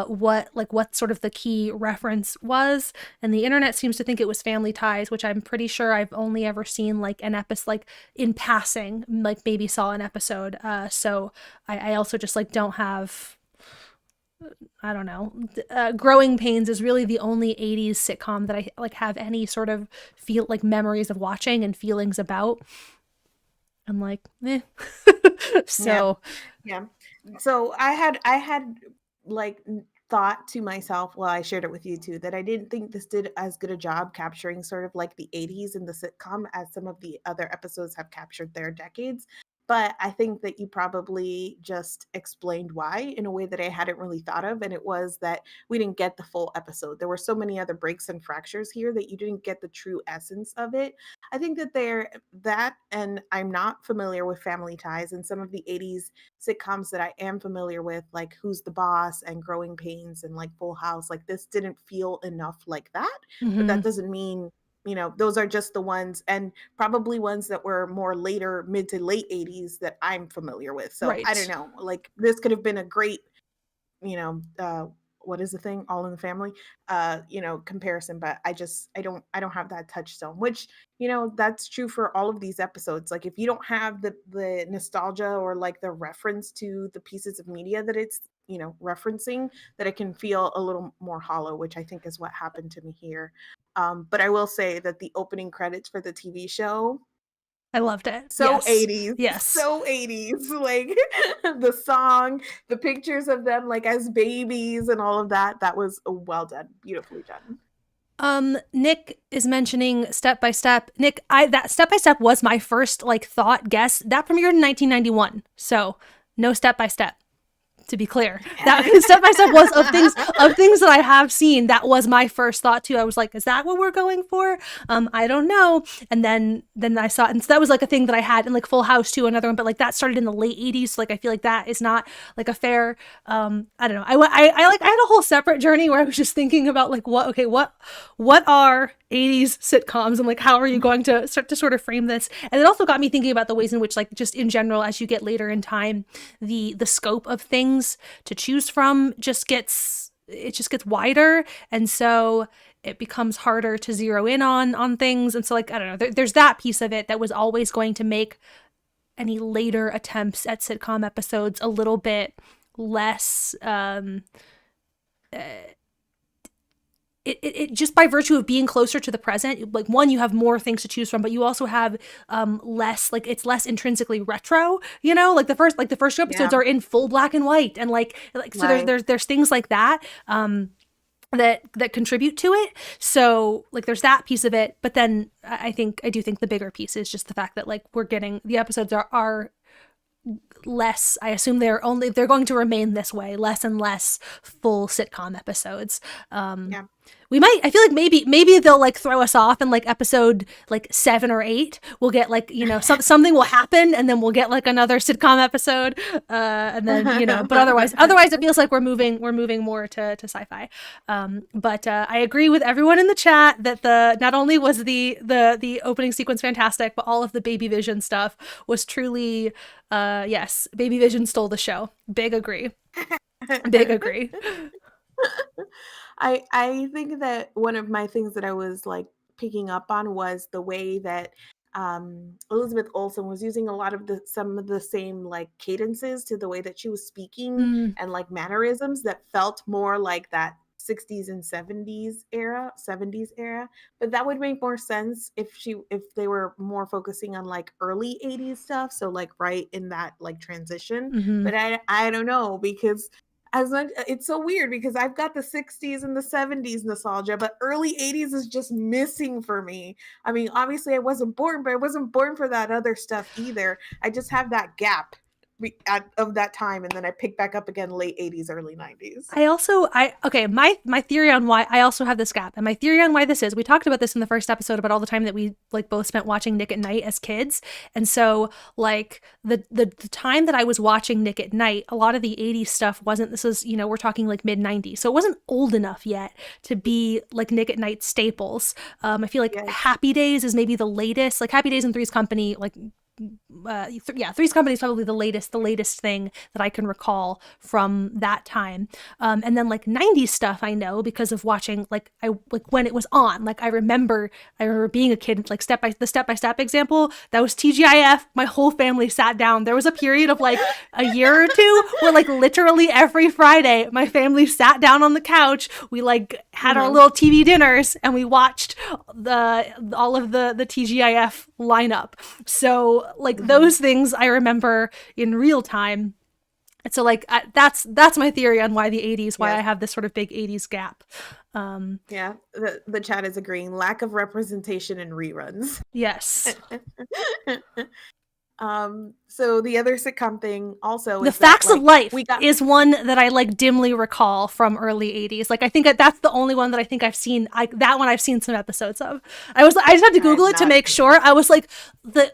what sort of the key reference was, and the internet seems to think it was Family Ties, which I'm pretty sure I've only ever seen like an episode like in passing, like maybe saw an episode. So I also just like don't have I don't know. Growing Pains is really the only 80s sitcom that I like have any sort of feel like memories of watching and feelings about. I'm like, eh. Yeah. So, Yeah. So I had like thought to myself, well, I shared it with you too, that I didn't think this did as good a job capturing sort of like the 80s in the sitcom as some of the other episodes have captured their decades. But I think that you probably just explained why in a way that I hadn't really thought of. And it was that we didn't get the full episode. There were so many other breaks and fractures here that you didn't get the true essence of it. I think that and I'm not familiar with Family Ties and some of the 80s sitcoms that I am familiar with, like Who's the Boss and Growing Pains and like Full House, like this didn't feel enough like that. But that mhm, doesn't mean, those are just the ones and probably ones that were more later, mid to late 80s that I'm familiar with. So I don't right. know. Like this could have been a great you know, what is the thing? All in the Family, comparison. But I don't have that touchstone, which, that's true for all of these episodes. Like if you don't have the nostalgia or like the reference to the pieces of media that it's, referencing, that it can feel a little more hollow, which I think is what happened to me here. But I will say that the opening credits for the TV show I loved it. So Yes. 80s. Yes. So 80s. Like the song, the pictures of them like as babies and all of that. That was well done. Beautifully done. Nick is mentioning Step by Step. Nick, that Step by Step was my first like thought guess. That premiered in 1991. So no Step by Step. To be clear, that Step by Step was of things that I have seen. That was my first thought too. I was like, is that what we're going for? I don't know. And then I saw it, and so that was like a thing that I had in like Full House too, another one. But like that started in the late 80s. So like I feel like that is not like a fair. I don't know. I had a whole separate journey where I was just thinking about like what are 80s sitcoms and like how are you going to start to sort of frame this. And it also got me thinking about the ways in which like just in general as you get later in time the scope of things to choose from just gets wider, and so it becomes harder to zero in on things. And so like I don't know, there's that piece of it that was always going to make any later attempts at sitcom episodes a little bit less it just by virtue of being closer to the present, like one, you have more things to choose from, but you also have less, like it's less intrinsically retro, you know, like the first two episodes are in full black and white, and like so right. there's things like that that contribute to it. So like there's that piece of it, but then I do think the bigger piece is just the fact that like we're getting the episodes are less, I assume they're going to remain this way, less and less full sitcom episodes. We might, I feel like maybe they'll like throw us off in like episode like 7 or 8. We'll get like, you know, something will happen and then we'll get like another sitcom episode. And then, you know, but otherwise it feels like we're moving more to sci-fi. But I agree with everyone in the chat that not only was the opening sequence fantastic, but all of the Baby Vision stuff was truly, yes, Baby Vision stole the show. Big agree. I think that one of my things that I was like picking up on was the way that Elizabeth Olsen was using a lot of some of the same like cadences to the way that she was speaking and like mannerisms that felt more like that 60s and 70s era, but that would make more sense if they were more focusing on like early 80s stuff, so like right in that like transition. But I don't know, because it's so weird because I've got the 60s and the 70s nostalgia, but early 80s is just missing for me. I mean, obviously I wasn't born, but I wasn't born for that other stuff either. I just have that gap of that time, and then I pick back up again late 80s, early 90s. My theory on why I also have this gap, and my theory on why this is, we talked about this in the first episode about all the time that we like both spent watching Nick at Night as kids. And so like the time that I was watching Nick at Night, a lot of the 80s stuff wasn't, this was, you know, we're talking like mid 90s, so it wasn't old enough yet to be like Nick at Night staples. I feel like Happy Days is maybe the latest, like Happy Days and Three's Company, like Three's Company is probably the latest thing that I can recall from that time. And then like 90s stuff I know because of watching like when it was on. Like I remember being a kid, like Step by Step example, that was TGIF. My whole family sat down. There was a period of like a year or two where like literally every Friday my family sat down on the couch. We like had our little TV dinners and we watched all of the TGIF lineup. So like those things I remember in real time. And so like that's my theory on why the 80s, why I have this sort of big 80s gap. The chat is agreeing. Lack of representation in reruns. Yes. So the other sitcom thing also The Facts of Life is one that I like dimly recall from early 80s. Like I think that's the only one that I think I've seen. That one I've seen some episodes of. I just had to Google it to make sure. I was like they're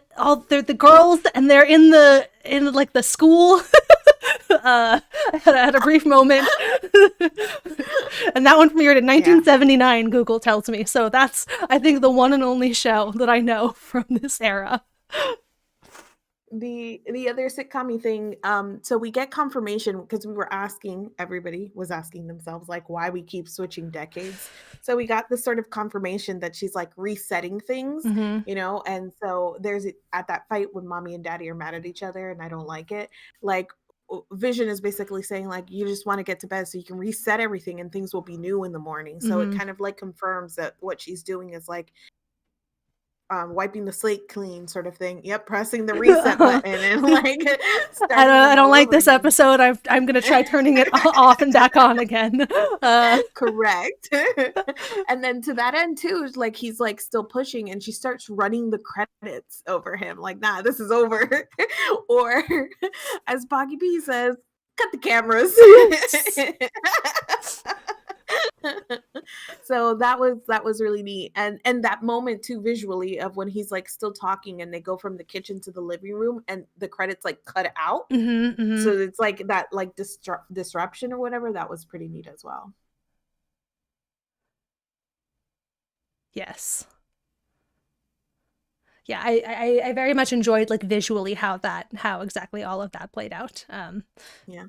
the girls and they're in like the school. I had a brief moment. And that one premiered in 1979, Google tells me. So that's, I think, the one and only show that I know from this era. The other sitcom-y thing, so we get confirmation because everybody was asking themselves like why we keep switching decades. So we got this sort of confirmation that she's like resetting things, you know, and so there's at that fight when mommy and daddy are mad at each other and I don't like it, like Vision is basically saying like you just want to get to bed so you can reset everything and things will be new in the morning. So it kind of like confirms that what she's doing is like wiping the slate clean sort of thing. Yep, pressing the reset button and like starting I them don't all like over this again. episode. I'm gonna try turning it off and back on again. Correct. And then to that end too, like he's like still pushing and she starts running the credits over him like, nah, this is over. Or as Boggy B says, cut the cameras. So that was really neat. And that moment too visually of when he's like still talking and they go from the kitchen to the living room and the credits like cut out. So it's like that like disruption or whatever, that was pretty neat as well. Yes. Yeah, I very much enjoyed like visually how exactly all of that played out. Yeah.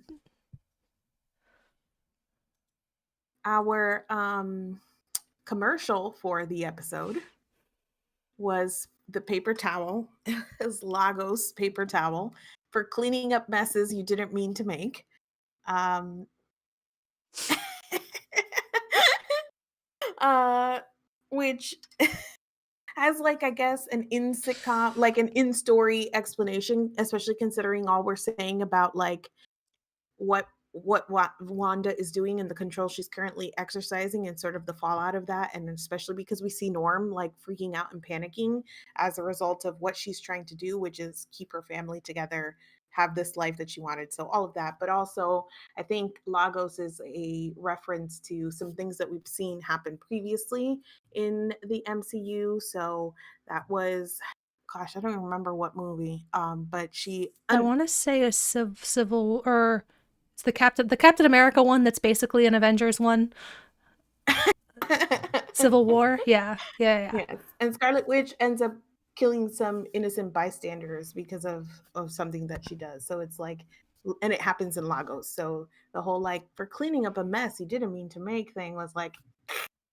Our commercial for the episode was the paper towel, is Lagos paper towel for cleaning up messes you didn't mean to make. Um, uh, which has like I guess an in sitcom, like an in story explanation, especially considering all we're saying about like what Wanda is doing and the control she's currently exercising and sort of the fallout of that, and especially because we see Norm like freaking out and panicking as a result of what she's trying to do, which is keep her family together, have this life that she wanted. So all of that, but also I think Lagos is a reference to some things that we've seen happen previously in the MCU. So that was, gosh, I don't remember what movie, but I want to say a civil or it's the Captain America one that's basically an Avengers one. Civil War, yeah. Yes, and Scarlet Witch ends up killing some innocent bystanders because of something that she does. So it's like, and it happens in Lagos. So the whole like for cleaning up a mess you didn't mean to make thing was like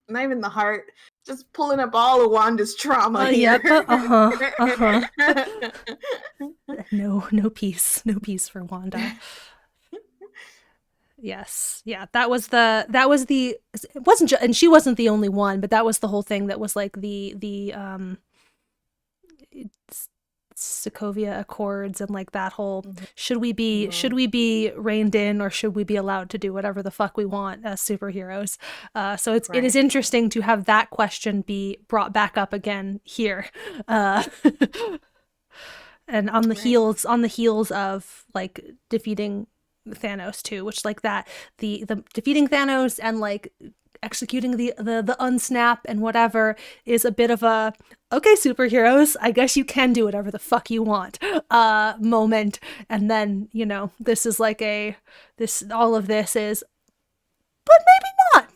not even the heart, just pulling up all of Wanda's trauma here. Yep. No peace for Wanda. Yes. Yeah. That was the it wasn't just, and she wasn't the only one, but that was the whole thing that was like the Sokovia Accords and like that whole should we be reined in or should we be allowed to do whatever the fuck we want as superheroes? So it is interesting to have that question be brought back up again here. And on the heels of like defeating Thanos too, which like that the defeating Thanos and like executing the unsnap and whatever is a bit of a okay superheroes, I guess you can do whatever the fuck you want moment. And then this is like all of this is, but maybe not.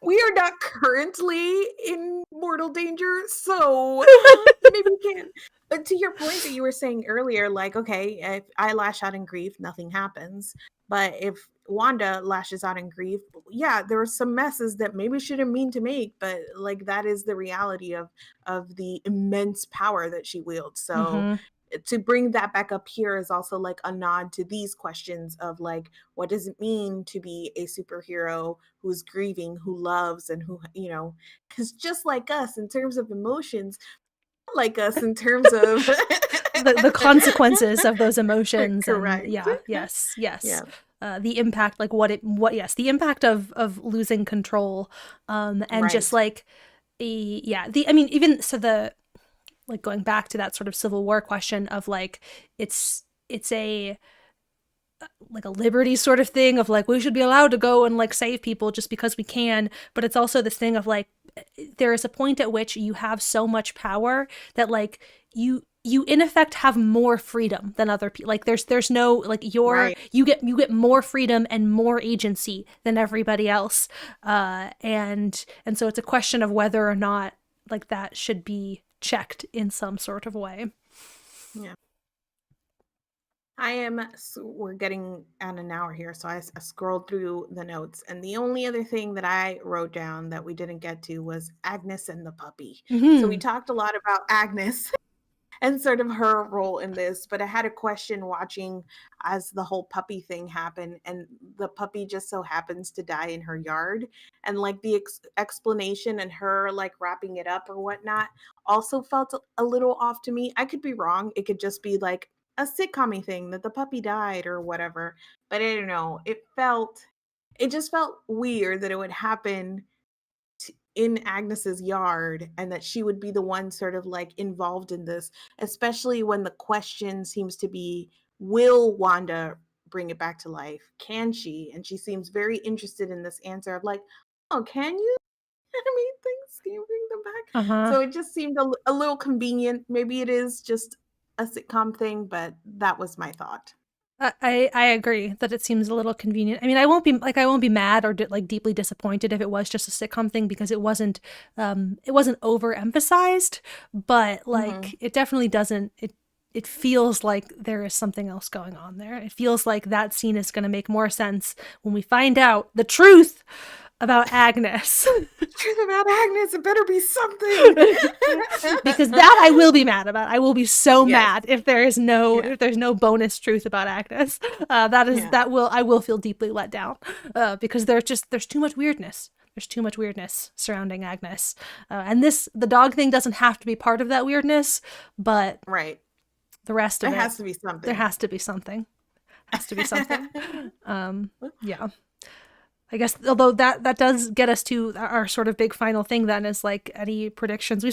We are not currently in mortal danger, so maybe we can. But to your point that you were saying earlier, like, okay, if I lash out in grief, nothing happens. But if Wanda lashes out in grief, yeah, there are some messes that maybe she didn't mean to make, but like that is the reality of the immense power that she wields. So to bring that back up here is also like a nod to these questions of like, what does it mean to be a superhero who's grieving, who loves, and who, because just like us in terms of emotions, like us in terms of the consequences of those emotions. Correct. And yes. The impact, like the impact of losing control, and just like I mean, even so, the like going back to that sort of Civil War question of like it's a like a liberty sort of thing of like we should be allowed to go and like save people just because we can, but it's also this thing of like there is a point at which you have so much power that like you in effect have more freedom than other people. Like there's no like you get more freedom and more agency than everybody else, and so it's a question of whether or not like that should be checked in some sort of way. Yeah. We're getting on an hour here, so I scrolled through the notes, and the only other thing that I wrote down that we didn't get to was Agnes and the puppy. So we talked a lot about Agnes and sort of her role in this. But I had a question watching as the whole puppy thing happened, and the puppy just so happens to die in her yard. And like the explanation and her like wrapping it up or whatnot also felt a little off to me. I could be wrong. It could just be like a sitcom thing that the puppy died or whatever. But I don't know. It just felt weird that it would happen in Agnes's yard and that she would be the one sort of like involved in this, especially when the question seems to be, will Wanda bring it back to life? Can she? And she seems very interested in this answer of like, oh, can you animate things? Can you bring them back? Uh-huh. So it just seemed a little convenient. Maybe it is just a sitcom thing, but that was my thought. I agree that it seems a little convenient. I mean, I won't be mad or like deeply disappointed if it was just a sitcom thing because it wasn't overemphasized, but Mm-hmm. like it definitely doesn't it feels like there is something else going on there. It feels like that scene is going to make more sense when we find out the truth about Agnes. Truth about Agnes, it better be something. Because that I will be mad about. I will be so Yes. mad if Yeah. there's no bonus truth about Agnes. Yeah. I will feel deeply let down because there's too much weirdness. There's too much weirdness surrounding Agnes, and the dog thing doesn't have to be part of that weirdness, but Right. the rest of It it, has to be there something. has to be something. Has to be something. Yeah. I guess although that does get us to our sort of big final thing then is like any predictions. We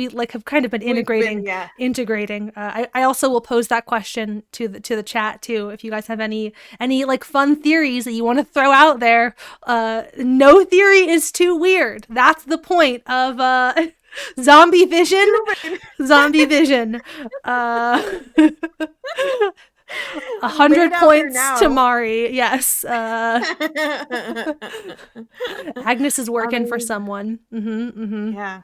like have kind of been We've been, integrating. I also will pose that question to the chat too. If you guys have any like fun theories that you want to throw out there, no theory is too weird. That's the point of zombie vision. Zombie vision. Uh, 100 out there points to now. Mari. Yes. Agnes is working for Amazing. someone. Mm-hmm, mm-hmm. Yeah,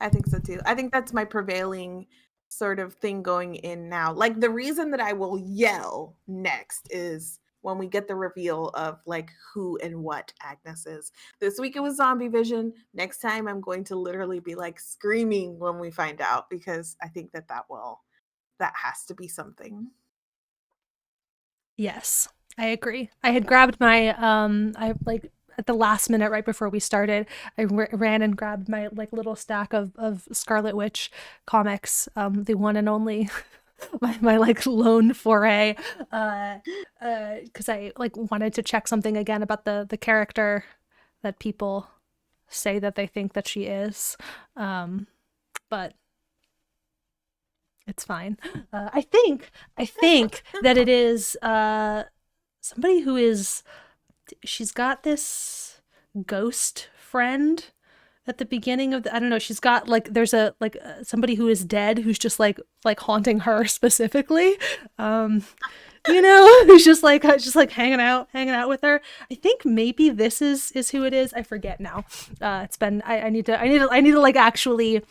I think so too. I think that's my prevailing sort of thing going in now. Like the reason that I will yell next is when we get the reveal of like who and what Agnes is. This week it was Zombie Vision. Next time I'm going to literally be like screaming when we find out because I think that has to be something. Yes, I agree. I had grabbed my I like at the last minute right before we started, I ran and grabbed my like little stack of Scarlet Witch comics, the one and only my like lone foray because I like wanted to check something again about the character that people say that they think that she is. But it's fine. I think that it is somebody who is. She's got this ghost friend at the beginning of the. I don't know. She's got like there's a like somebody who is dead who's just like haunting her specifically. Who's just like hanging out with her. I think maybe this is who it is. I forget now. It's been I need to like actually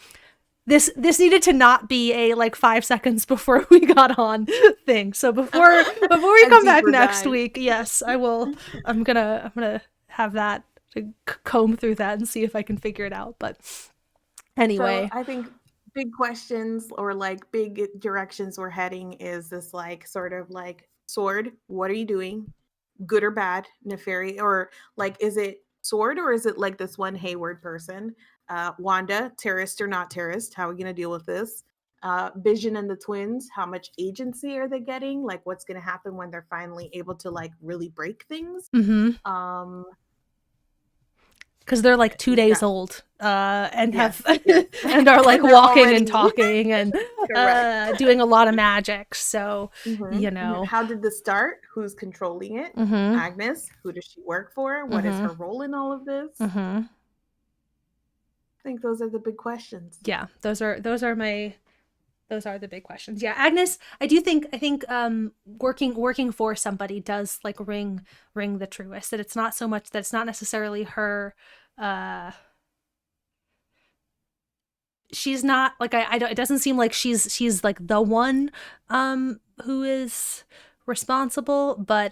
this needed to not be a like 5 seconds before we got on thing. So before we come back next week, yes, I will. I'm gonna have that to comb through that and see if I can figure it out. But So anyway, I think big questions or like big directions we're heading is this like sort of like S.W.O.R.D, what are you doing? Good or bad, nefarious, or like is it S.W.O.R.D or is it like this one Hayward person? Wanda, terrorist or not terrorist? How are we gonna deal with this? Vision and the twins, how much agency are they getting? Like what's gonna happen when they're finally able to like really break things? mm-hmm. Um Because they're like 2 days yeah, old and have yes, yes. and are like And they're walking and already talking and correct. doing a lot of magic. So How did this start? Who's controlling it? mm-hmm, Agnes. Who does she work for? What is mm-hmm, her role in all of this? mm-hmm. I think those are the big questions. Yeah, those are the big questions. Yeah, Agnes, I think working for somebody does like ring the truest. That it's not so much that it's not necessarily her. She's not like I don't. It doesn't seem like she's like the one who is responsible, but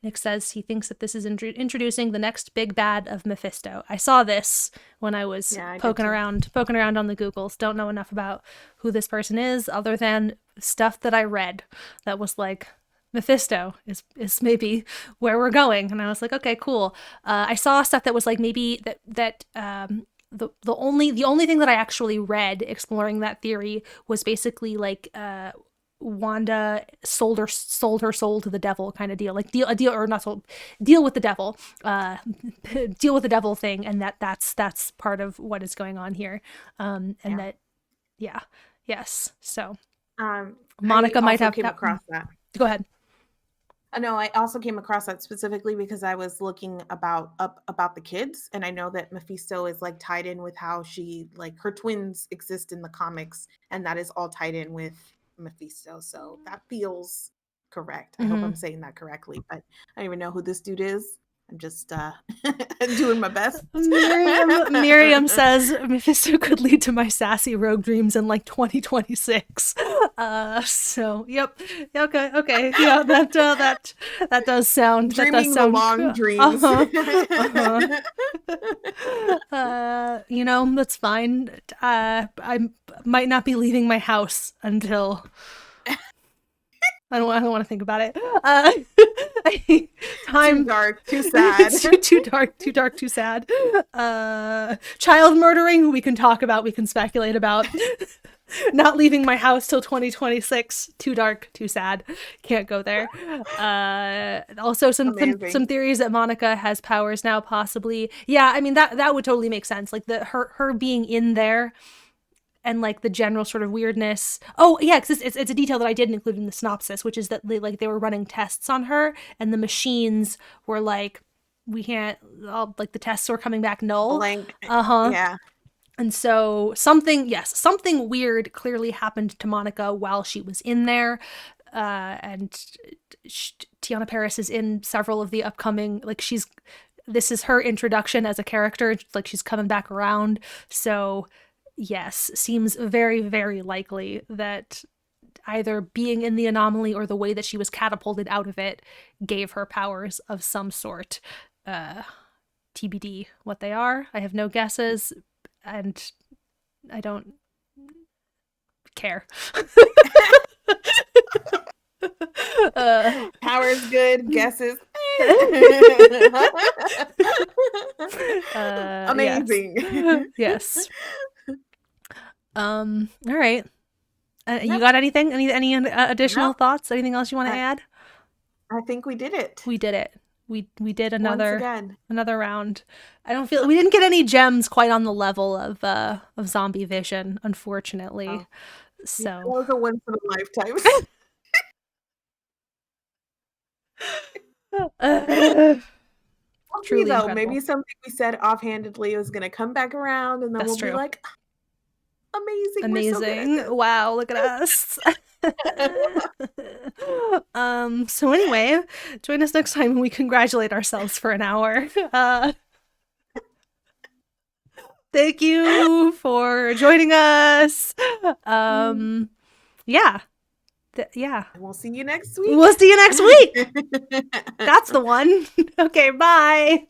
Nick says he thinks that this is introducing the next big bad of Mephisto. I saw this when I was poking around on the Googles. Don't know enough about who this person is other than stuff that I read that was like, Mephisto is maybe where we're going. And I was like, okay, cool. I saw stuff that was like maybe that the only thing that I actually read exploring that theory was basically like Wanda sold her soul to the devil kind of deal, like deal with the devil, deal with the devil thing, and that's part of what is going on here, yes. So Monica might have came across that. Go ahead. No, I also came across that specifically because I was looking about the kids, and I know that Mephisto is like tied in with how she, like, her twins exist in the comics, and that is all tied in with Mephisto. So that feels correct. I hope I'm saying that correctly, but I don't even know who this dude is. I'm just doing my best. Miriam says Mephisto could lead to my sassy rogue dreams in like 2026. So yep. Okay. Yeah, that does sound. Dreaming the long dreams. You know, that's fine. I might not be leaving my house until. I don't want to think about it. Too dark, too sad. too dark, too sad. Child murdering, we can talk about, we can speculate about. Not leaving my house till 2026. Too dark, too sad. Can't go there. Also, some theories that Monica has powers now, possibly. Yeah, I mean that would totally make sense. Like her being in there. And like the general sort of weirdness. Oh yeah, because it's a detail that I didn't include in the synopsis, which is that they were running tests on her, and the machines were like, we can't. Like the tests were coming back null. Blank. Yeah. And so something weird clearly happened to Monica while she was in there. And Tiana Paris is in several of the upcoming. Like this is her introduction as a character. Like she's coming back around. So. Yes, seems very, very likely that either being in the anomaly or the way that she was catapulted out of it gave her powers of some sort. TBD what they are. I have no guesses, and I don't care. Powers good, guesses. Amazing. Yes. All right. You got anything? Any additional thoughts? Anything else you want to add? I think we did it. We did it. We did another round. I don't feel we didn't get any gems quite on the level of Zombie Vision, unfortunately. Oh. So that was a once in a lifetime. Truly though, incredible. Maybe something we said offhandedly is going to come back around, and then we'll be like, amazing. So wow, look at us. So anyway, join us next time when we congratulate ourselves for an hour. Thank you for joining us. Yeah. We'll see you next week. That's the one. Okay, bye.